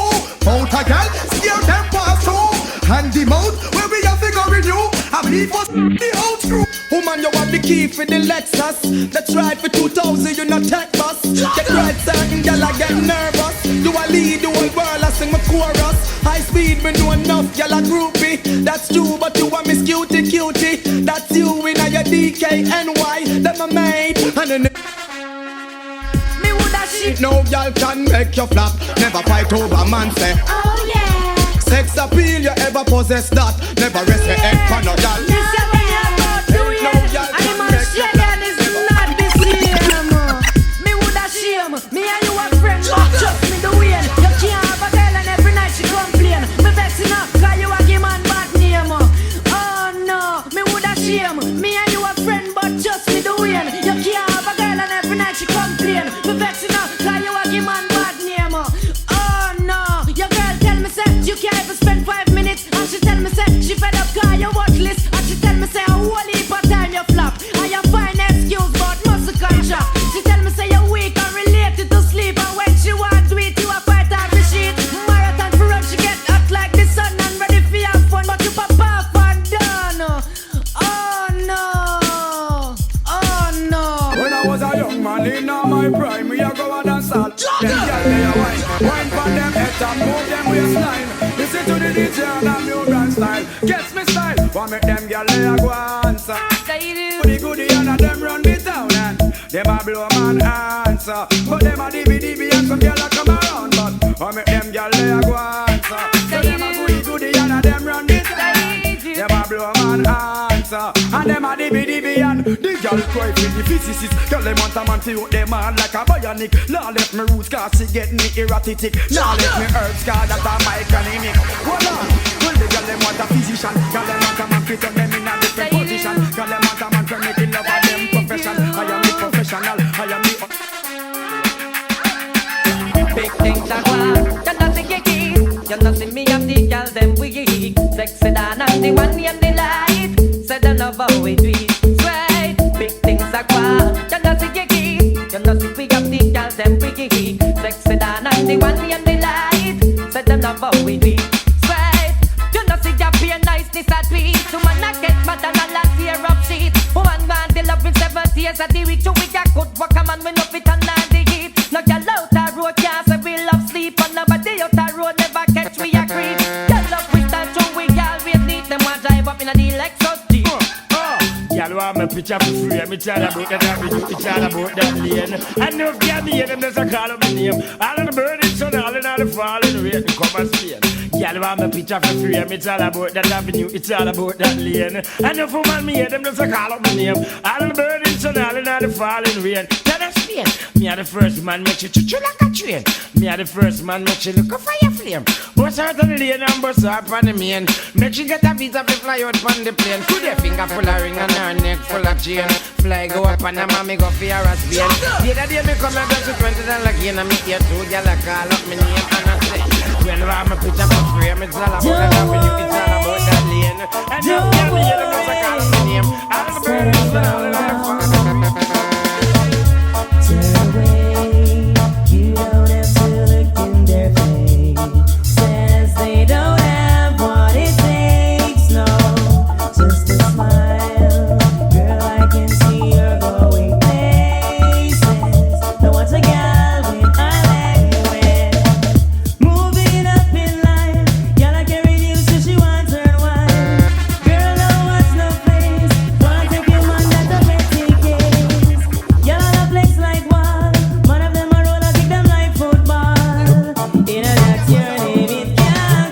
Out a girl, scare them pass through. And the mouth where we have figuring you. I believe was the old screw. Woman, you have the key for the Lexus. Let's ride for 2,000, you not tech bus. Get right certain, girl, I get nervous. Do I lead the whole world, I sing my chorus. High speed, me know enough, girl, a groupie. That's true, but you are Miss Cutie Cutie. That's you in your DKNY. Them a mate, and then Me woulda shit. no girl can make you flop. Never fight over man say. Oh yeah. Sex appeal, you ever possess that. Never rest your head for no girl. This year we are about to win. I'm Australian, is not the same. Me woulda shame. Me and you are friends, but trust me the way. You can't have a girl and every night she complain. Me vexing up, cause you a give man bad name. Oh no, me woulda shame. Me and you are friends, but trust me the way. You can't have a girl and every night she complain. Me vexing up, cause you a give man bad name. Oh no, your girl tell me say you can't even spend 5 minutes, and she tell me say she fed up cause you worthless, and she tell me say a whole heap of time you flop, and you find excuse but muscle contract. She tell me say you're weak and related to sleep, and when she want to eat you a fight every sheet. Marathon for run she get hot like the sun and ready for your fun, but you my prime, we a go on and salt. Them girl they a wine for them head and move them waistline. Listen to the DJ and a new brand style. Guess me style, want make them girl they a go answer. Goody goody and a them run the town and them a blow man answer. But them a DB and some girl a come around, but want make them girl they a go answer. So them a goody and a them run the town. Them a blow man answer. And them a DB and the girl cry for the physicist. Girl them want a man to out them man like a bionic. Now let me roots cause she get me erratic. Now let me herbs cause that a micronymic. Hold on. Well the girl them want a physician. Girl them want a man to turn them in a different position. Girl them want a man to make it love of them profession. I am the professional. I am the big things are gone. You know see you keep. You know see me and the girl them we eat. Sexy than and the one and the light. Say them love how we do it. Sweet. Big things are gone. You know see you keep. You know see we have the girl them we eat. Sexy than and the one and the light. Say them love how we do it. Sweet. You know see you be a niceness at tweet. Woman I get mad and a lot tear up sheet. Woman man the love in 7 years at the week. 2 weeks I could walk a man when up it and land the heat. No girl out the road can't say we love sleep. And nobody out the road never catch we a creep. Girl love we stand true we always need them one drive up in a deal like so deep. Y'all want my picture for free. Me tell about that avenue, it's all about that lane. I know if you're near them, there's a call of my name. All of the burning sun, all in all the falling rain, come and stay. Y'all want my picture for free. Me tell about that avenue, it's all about that lane. I know for man, me hear them, there's a call of my name. All of the burning sun, all in all the falling rain. Tell us Spain. Me are the first man, make you choo-choo like a train. Me are the first man, make you look a fire flame. Bust out on the lane and bust up on the main. Make you get a visa to fly out on the plane. Could your finger full of ring and her neck full of chain. Fly go up and a mommy go for your ass pain. The other day me come and just $20 again. I meet you two gyal a call up me name and I say, well, I'm a picture for frame. It's all about that avenue, it's all about that lane. And you can't hear them as a call up me name. All of the birds and all of the fun. Turn away, you don't have to look in their face. Says they don't have what it takes, no, just a smile. Girl, I can see you're going places. No one's a gal when I let you in. Moving up in life, gal I can reduce so she wants her wife. Girl, no one's no place. Wanna take your man that's a petty case. Gal on a flex like wall. Man of them a roll, I kick them like football. In a that your name it can't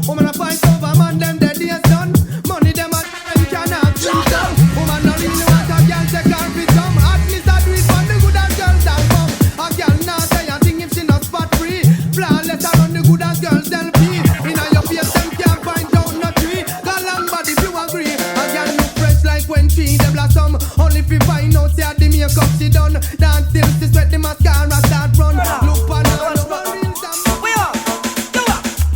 Woman a fight over man, them dead days done. Money them a them cannot drink down. Woman no really want a girl take her fit some. At least I do it for the good as girls that come. A girl now say a thing if she not spot free. Flawless around the good as girls they'll be. Inna your face them can't find out no tree. Got long body if you agree. A girl look fresh like when she the blossom. Only if you find out say the makeup she done. Dance till she sweat the mascara start run. Look on her, look on real time.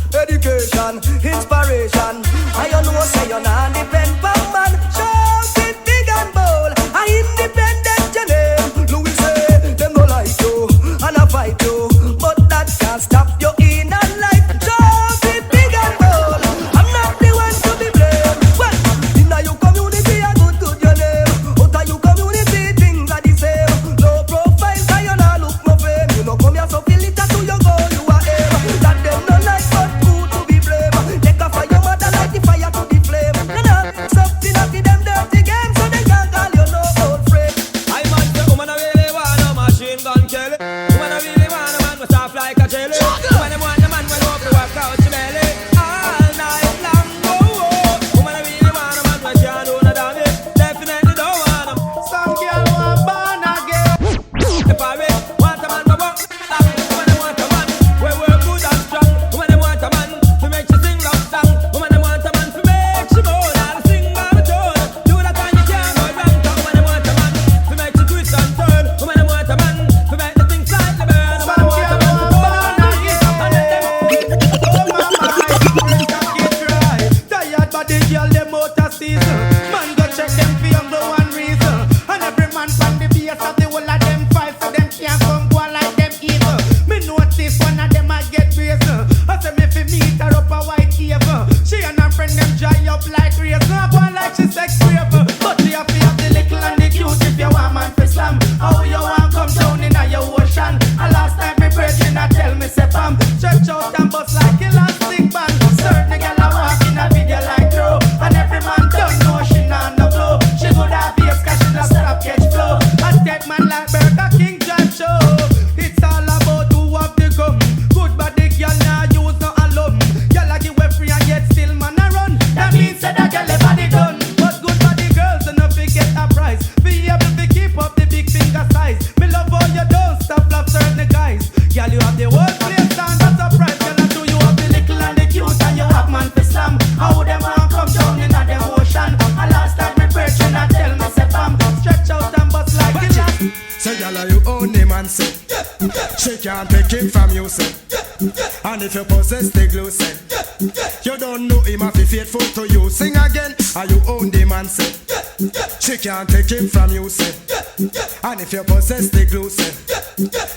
Education, inspiration. I don't know say you're not depend on man. Shout it big and bold. I independent your name. Louis say them no like you and I fight you, but that can't stop you in a life. Shout it big and bold. I'm not the one to be blamed. Well, in your community a good your name. Out of your community things are the same. Low profile, so you not look no fame. You know come here so feel it to your goal you are aim. That them no like but good to be blame. Take a fire mother like the fire to the flame. You know something of them dirty games so they can't call you no old friend. I man say woman a really want a machine gun kill. Woman a really want a man with soft like a jelly. Woman a want a man when walk the walk out your belly all night long. Oh, oh. Woman a really want a man with can't do no damage. Definitely don't want him. Some girl want born again. If I wait, want a man to walk back. Woman a want a man we work good and strong. Woman a want a man to make you sing love song. Woman a want a man to make you moan and sing baritone. Do that and you can't go wrong. Woman a want a man to make you twist and turn. Woman a want a man to make the things like the burn. Woman a want a man to burn again and let them Tired body girl them out of season. Man go check them for number one reason. And every man from the base of the whole of them fight so them can't come go like them evil. Me notice one of them a get brazen. I say me fi meet her up a white cave. She and her friend them dry up like raisin. One like she sex brave, but she have to have the little and the cute if you want man fi slap. She can't take him from you, say. And if you possess the glue, say, you don't know him if he faithful to you. Sing again, and you own the man, say. She can't take him from you, say. And if you possess the glue, say,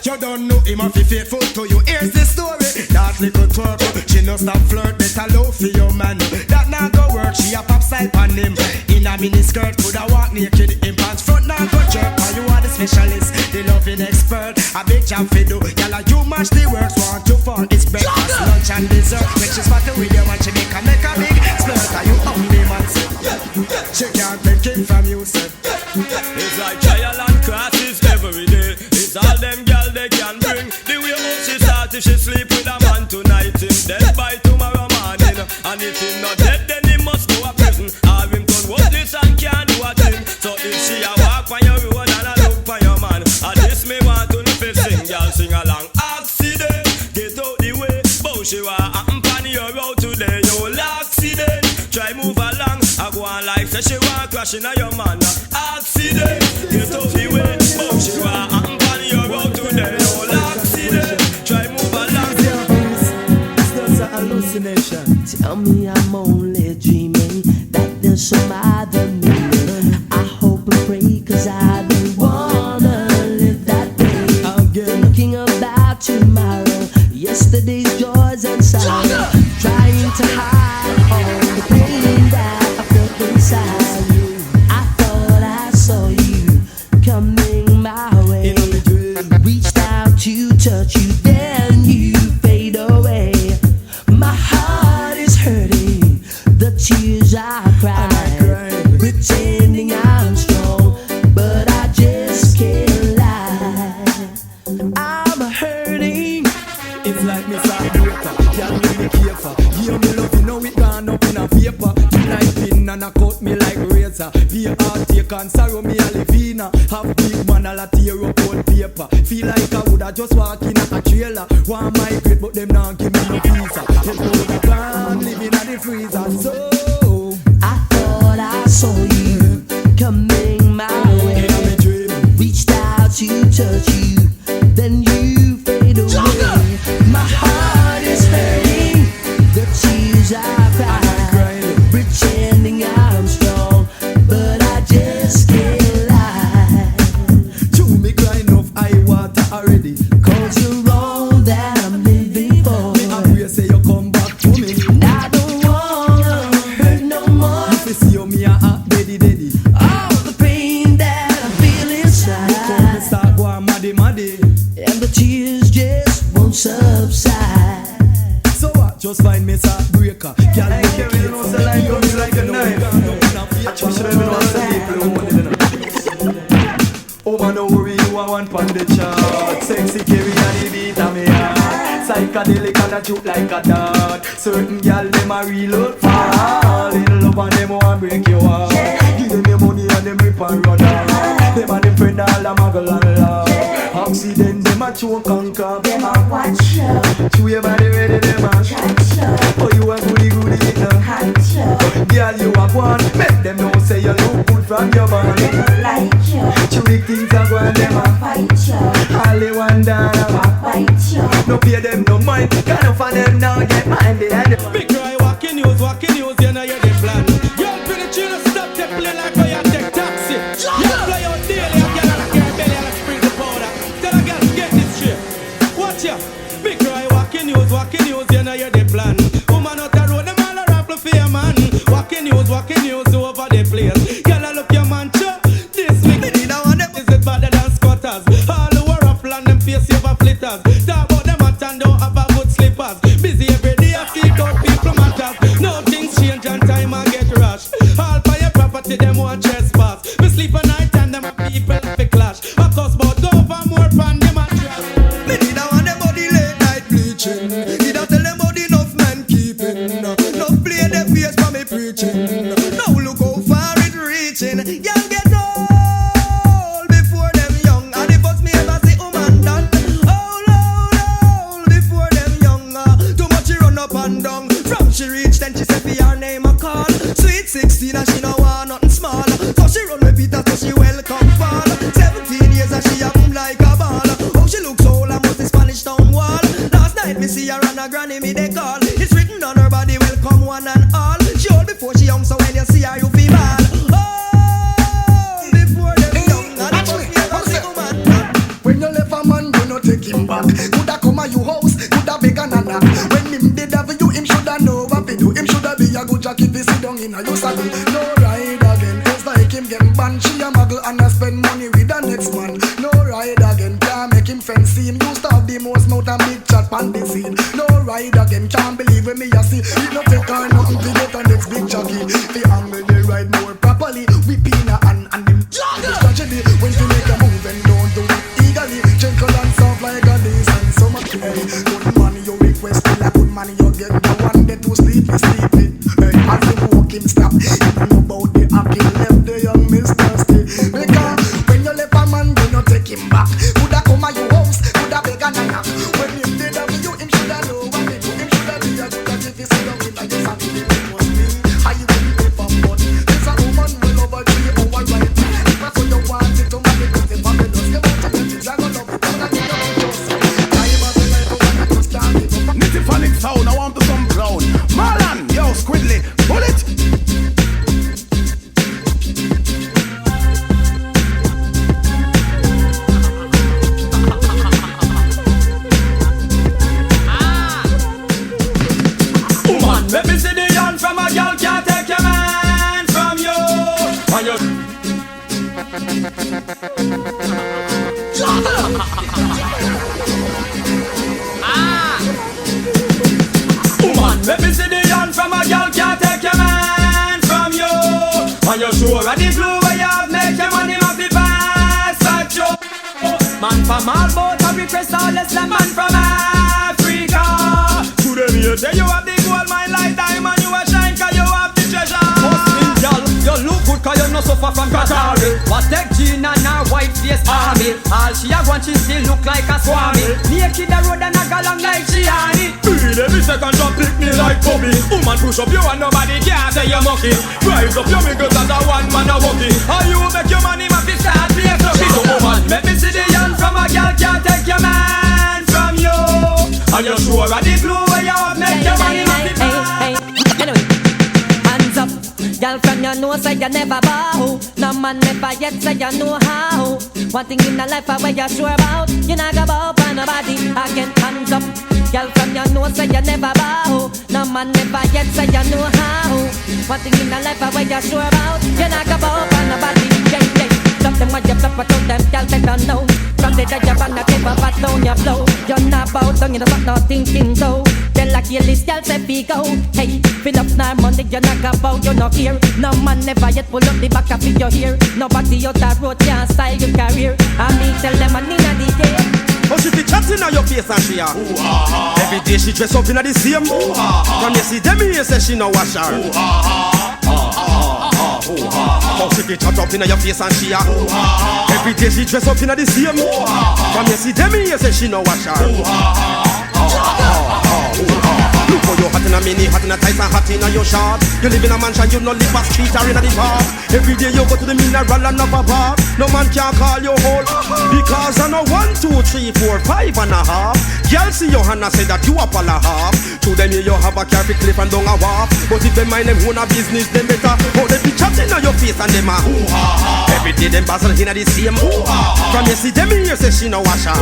you don't know him if he faithful to you. Here's the story, that little twerk. She no stop flirt, better love for your man. That not go work, she a pop side on him. In a mini skirt, coulda walk naked in pants. Front not go jerk, and you are the specialist, the loving expert. A big job for do, y'all you mash the works. Want to fall, it's breakfast, lunch and dessert. When she's battle with your man, she make a big splurt. And you only man, say, she can't take it from you, say. It's like trial and crosses every day. It's all them girl they can bring. The way how she start if she sleep with a man tonight, him dead by tomorrow morning. And if he not dead, then he must go to prison. All him done worthless and can't do a thing. So if she a walk on your road and a look for your man, and this me want to know if sing, girl sing along. Accident, get out the way. Bow she wa happen on your road today. You'll accident, try move along. I go on like say she want crashing on your man. Accident, get out the way. Bow she wa happen on your road today. You'll accident, try move along. It's just a hallucination. Tell me I'm only dreaming that there's some other meaning. I hope and pray 'cause I don't wanna live that way. Again, thinking about tomorrow, yesterday's joys and sorrow, trying to hide all the pain that I felt inside you. I thought I saw you coming my way, reached out to touch you, then you fade away. My heart is hurting, the tears I cry, pretending I'm strong, but I just can't lie. I'm hurting. It's like me start breaker, y'all really careful. Give me love, you know it gone up in a paper. Tonight pin and a cut me like razor. Be a heart take and sorrow me a livina. Half big man a tear up old paper. Feel like I woulda just walk in a trailer. Want migrate but them not give me no visa. Just go to the ground, living at the freezer. So I thought I saw you coming my way, reached out to touch you, then you fade away. My heart is hurting, the tears I cry, pretending I'm strong, but I just can't lie. to me crying off I water already. 'Cause you're all that I'm living for. Me I pray say you come back to me. And I don't wanna hurt no more. If you see me a daddy. All the pain that I feel inside, Me start going maddy. and the tears just won't subside. So what? Just find me start breaker. Girl, Hey, Kevin, you know, so like gun is like a knife. I trust you, baby, know I'm saying people who want it, you know. Oh man, don't worry, you are one pon the chart. Sexy Kerry and the beat of me heart. Psychedelic and a juke like a dart. Certain gal them a reload fall in love and them want break your heart. Give them your money and them rip and run out. Them and them friend all a muggle and laugh. Accident them a choke and cough. Them a watch you. Chew your body ready them a catch you. Oh you a goody it now. Catch you. Girl you a one. Make them know say you look good from your body. They don't like you. Chewy things a go and them a fight you. All they want down a bite you. No pay them no mind. Can't of them now get mine behind them. Big cry walking news, you know you're the plan. Y'all pretty chill, stop the play like how you take taxi. Y'all fly out daily, and y'all like your belly and a sprinkle powder. Tell a girl to get this shit. Watch ya. Big cry walking news, you know you're the plan. Woman out the road, them all a rap for your man. Walking news over the place. Y'all a look your man, sure. This week, is it better than squatters? All the war of land, them face over flitters. Talk about them hot and don't have a good slippers. Busy every day, I seek out people matters. No things change and time I get rushed. All for your property, them want trespass. We sleep at night and them people fi clash. I cost about go for more pan them a trash. Me need a want them body late night bleaching. Need a tell them body enough men keeping. No play them face for me preaching. Now look how far it reaching. Young get old before them young. And the first me ever see woman done. Old before them young. Too much she run up and down. From she reach then she say for her name a call. Sweet 16 and she no want nothing small. So she run with Peter so she welcome fall. 17 years and she a boom like a ball. Oh she looks old and see her, you feel bad. Oh, before them young and when you left a man, you no take him back. Coulda come a you house, coulda beg a nana. When him did have you, him shoulda know what to do. Him shoulda be a good jacket, fi sit down in a your saddle. No ride again, it's like him get banned. She a muggle and a spend money with the next man. No ride again, can't make him fancy him. Used to have the most mouth and big chat pan the scene. No ride again, can't believe when me a see. He no take her nothing to get a next big jockey. Fi angle the ride more properly. We pina and them tragedy. When you make a move and don't do it eagerly, gentle and soft like a days and summer. Hey, good money you request, feel like good money you get. The one that too sleepy. Hey, as you walk him stop, you know about the acting left the young Mr. Stay. Because when you left a man, you no take him back. Coulda come at your house, coulda beg a nana. When him did have you, him shoulda know what to do. Him shoulda be a good at if he sit down in a your family. It was me, how you wouldn't pay for money. There's a woman well over 3 hours right. If that's what you want, it don't matter because it's fabulous. Come on to the things I gonna love it. Don't I need no just time of the life, but I just can't give up. Nitty sound, I want to some brown. Marlon, yo, Squidly, pull it. Woman, let me see the yarn from a girl can't take your man from you. And you Woman, let me see the yarn from a girl can't take your man from you. And you sure of the blue where you have make your money must be fast at you. Man from all boat and request all less than man from Africa. To them you say you have the gold mine like diamond, you a shine cause you have the treasure. Muslim girl, you look good cause you no suffer from Qatari. What take Gina and her white face army. All she a want she still look like a swami. Naked the road and a galang like Gianni. Every second jump pick me like Bobby. Woman push up you and nobody can say you monkey. Rise up your fingers as a one man a walkie. How you make your money man fi start play floppy. So woman, let me see the yarn from a girl can't take your man from you. And you sure of the blue where you have make your money man fi fast. Anyway, hands up. Girl from your nose say you never bow. No man never yet say you know how. One thing in the life where you sure about, you not go bow for nobody. Again, hands up. Girl from your nose say you never bow. No man never yet say you know how. One thing in the life where you sure about, you not go bow for nobody. Yeah, yeah. Love them when you flip it out them, girl they don't know. From the day you run the table, but down your flow. You're not bow down, you know what not thinking though. Tell like you list, girl say we go. Hey, fill up now money, you not go bow, you not here. No man never yet pull up the back of your hair. Nobody out the road can style your career. I me tell them I need a day. Oh, she be chatting on your face and she a every day she dress up in the same. From you see them here say she no wash her. Oh, she be chat up in your face and she a every day she dress up in the same. From you see them here say she no wash her. Look for your hot in a mini, hot in a tight and hot in a your short. You live in a mansion, you no live a street or in a the park. Every day you go to the mineral and up a bar. No man can call you old because I know 1, 2, 3, 4, 5 and a half. Girl see your hand and say that you up all a half. To them you have a carpet clip and down a walk. But if they mind them own a business, them better. Oh, they be chatting on your face and them a every day them bustle in a the same. From you see them here say she no wash her.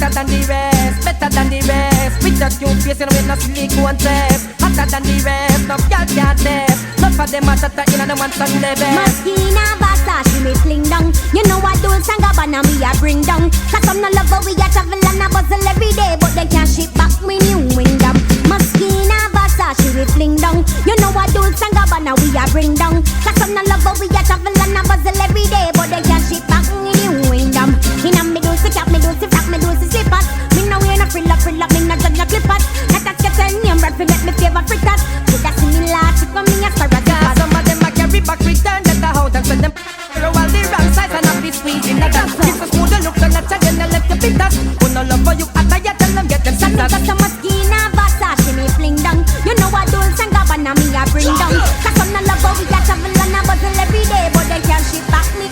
Hotter than the rest, better than the rest. With that cute face, you know with no silicone test. Hotter than the rest, no girl can't test. Not for them a shatter in and the ones on the best. Moschino, Versace, me fling down. You know what Dolce and Gabbana me a bring down. Cause some no love how we a travel and a bustle every day, but they can't ship back me new wingdom. Moschino, Versace, we fling down. You know what Dolce and Gabbana we a bring down. Cause some no love how we a travel and a bustle every day, but they can't ship back me new wingdom. Inna me Dolce cap, me Dolce frack, me Dolce slippers. Me no wear no frilla, me no judge no clippers. Not that get a name right fi make me favor fritters. Coulda see me last for me asparagus. Some of them a carry back return that the house and send them throw all the wrong size and not be squeezed in the dance. If a smooth look so natural, then they let you bitters. Who no love for you, after you tell them get them shut up. Cause some Moschino, Versace, me fling down. You know what Dolce and Gabbana me a bring down. Cause some no love how we a travel and a bustle every day, but they can't ship back me.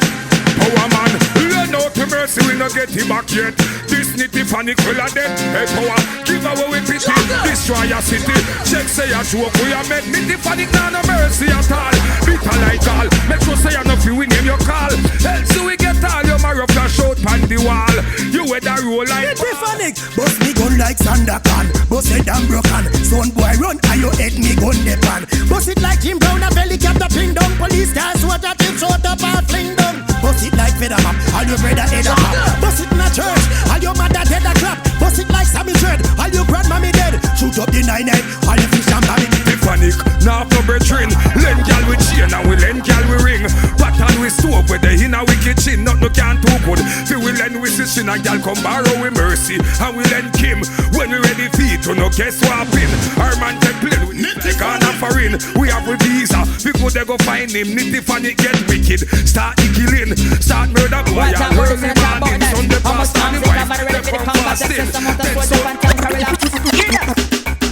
Oh man, learn how to mercy, we no get it back yet. This nitty funny killer dead. Hey power, give away with pity. Destroy your city. Check say a joke we are made. Nitty funny, no mercy at all. Bitter like all. Make sure say enough you we name your call. Else we get all your marrow flash out pan the wall. You wear the roll like Nitty funny. Bust me gun like Sandakan. Bust it and broken. Son boy run and you head me gun the pan. Bust it like Jim Brown a belly cap the ping down. Police cars what a tip short up and fling down. Bust it like Feather Map. All your brother head a pop. Bust it in a church. All your mother dead a clap. Bust it like Sammy Dread. All your grandmammy dead. Shoot up the 9-8. All your fish and babby. Panic, now no brethren. Lend gal with chain and we lend gal we ring. Pattern we stove with the inner we kitchen. Not no can too good. Fi we lend we sister and gal come borrow with mercy. And we lend Kim when we ready feet to no guess swapping. Our man take plane with nitty can and foreign. We have with visa. People they go find him. Nitty funny get wicked. Start killing. Start murder boy. And early morning. Sunday past and the wife. They come fasting.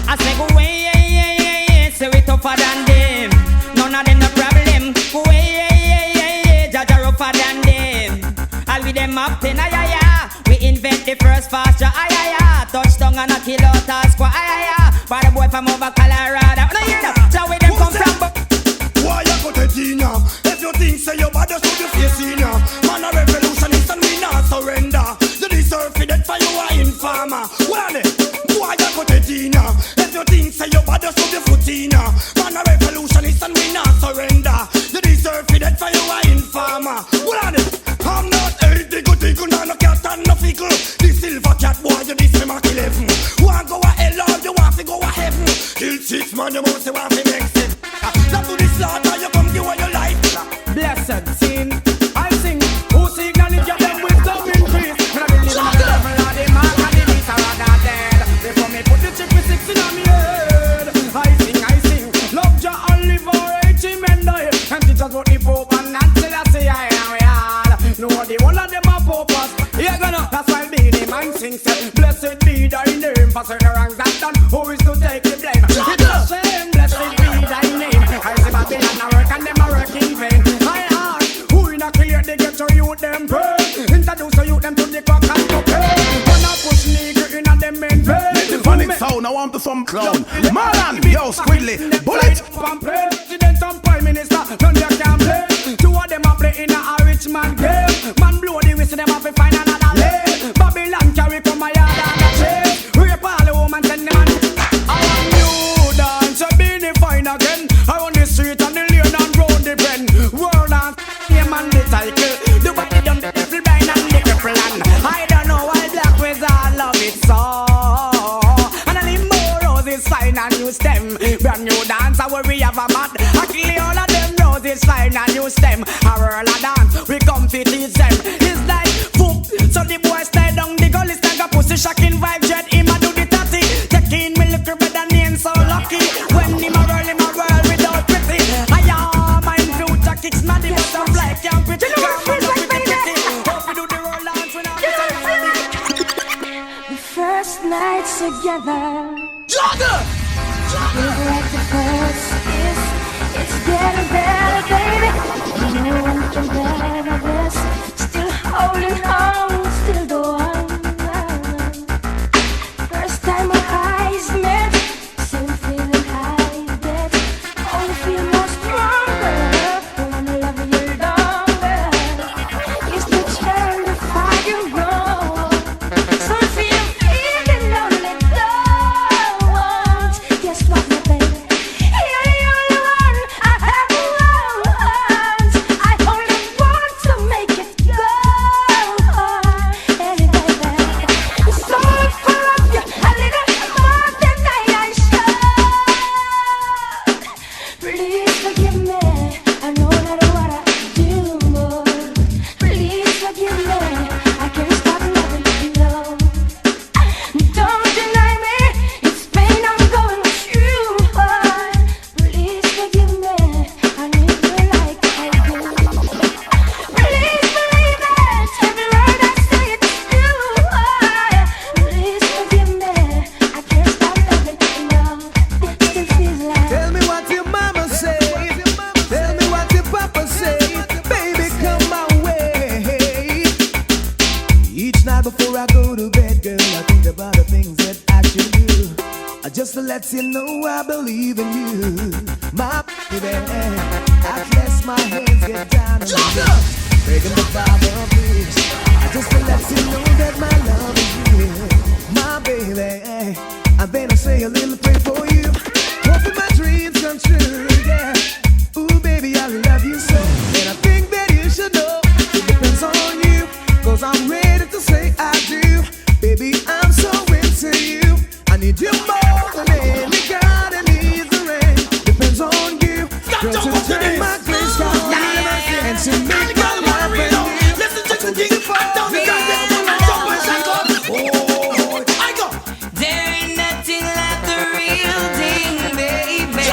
I say go away. Say we tougher than them. None of them no problem. Go away, Jaja rougher than them. All with them up in We invent the first fast ja touchdown and a kill out a squad By the boy from over Colorado. No hear that? So where them come from? Why you go to Tina? If you think say you bad, just put your face in ya. Man a revolutionist and we not surrender. You deserve for that for you are informer. Well then, why you go to Tina? If you think say you bad, just put your foot in ya. Man a revolutionist and we not surrender. You deserve for that for you are informer. Well then, I'm not a tickle, no cat and no fickle. The silver cat boy, you this me Mark 11. Want go a hell or you want to go a heaven? Kill 6 man, you must say want to make sense. Not to the slaughter, you come give your life. Blessed sin, I sing. Who signal it, get them wisdom increase. When I believe in the devil or the mark and the beast are rather dead. Before me put the chick with 6 in my head. I sing. Love Jah and live for 80 men die. And teach us what the Pope and until I say I am we all. No, the one of them are popers. Yeah, gonna. That's why me the man sings. Blessed be thy name for certain wrongs that done. Who is to take the blame? It's a shame. Blessed be thy name. I see Babylon a work and them a work in vain. I ask, who in a clear they get to you them pray. Introduce to you them to the cock and cocaine. Wanna push nigger in a them main vein. Little funny sound, I want to some clown. Marlon, yo, Squidly, bullet. President and Prime Minister, none they can play. Two of them a play in a rich man game. Man blow the whistle, them have to find another lane. Babylon carry from my yard and a chain. Rape all the woman, send them on. I want new dance, a beanie fine again. I want the street and the lane and round the pen. World and name and the title. The body done the little blind and the cripple and I don't know why black wizard love it so. And I need more roses fine and new stem. Brand new dance, I worry have a mad. I kill all of them roses fine and new stem. A whirl a dance, we come to teach them. It's like poop, so the boy stay down the gully stand a pussy shocking vibe jet. Him a do the tatty, taking me little better name so lucky. When him a whirl without pretty. I am my future kicks mad, the butterfly can't pretty. The first nights together feels like the first kiss. It's getting better, baby. No one can better this. Still holding on, still the one. First time our eyes met, same feeling high bet. Only feel more stronger. Wanna love you longer. It's the turn to fire roll. Some feel feeling lonely, don't want. Guess what, my baby? to let you know I believe in you, my baby. I clap my hands, get down and begging the Father, please. Just to let you know that my love is real, my baby. And then I say a little prayer for you, hoping my dreams come true, yeah. Ooh, baby, I love you so, and I think that you should know it depends on you, 'cause I'm ready to say I do. Baby, I'm so into you, I need you more than any God that needs the rain. Depends on you, girl, to turn my gray sky and to make my life brand new. Listen to the thing, I don't think I'm There ain't nothing like the real thing, baby.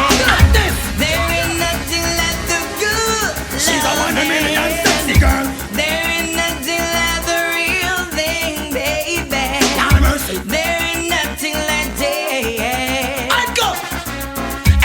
There ain't nothing like the good She's a 1 million sexy girl. There ain't nothing like the real thing, baby. There ain't nothing like that. I go.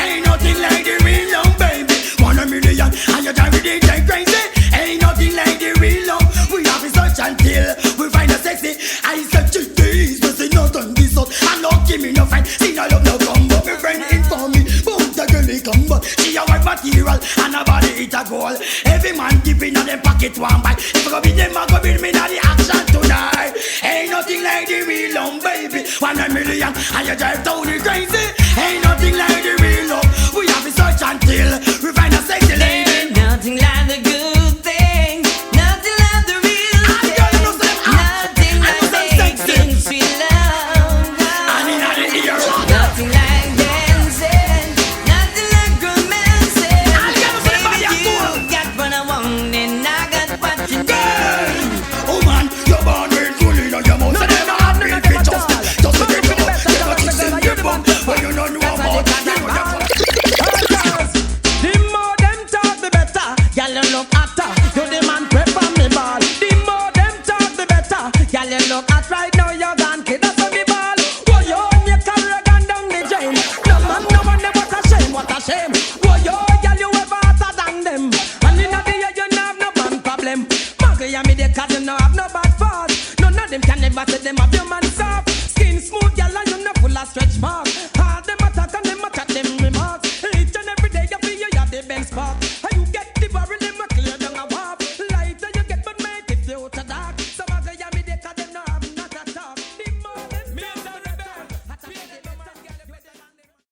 Ain't nothing like the real love, baby. 1 million and you drive it like crazy. Ain't nothing like the real love. We have to search until we find a sexy. I said to this, but say not on this out. I not give me no fight. See no love no come, but my friend inform me. Boom, the girl come, but she a white material and her body it a gold. Every man keeping on them pocket one bite. If I go beat them, I go beat me now the action tonight. Ain't nothing like the real love, baby. 1 million and you drive down the crazy. Ain't nothing like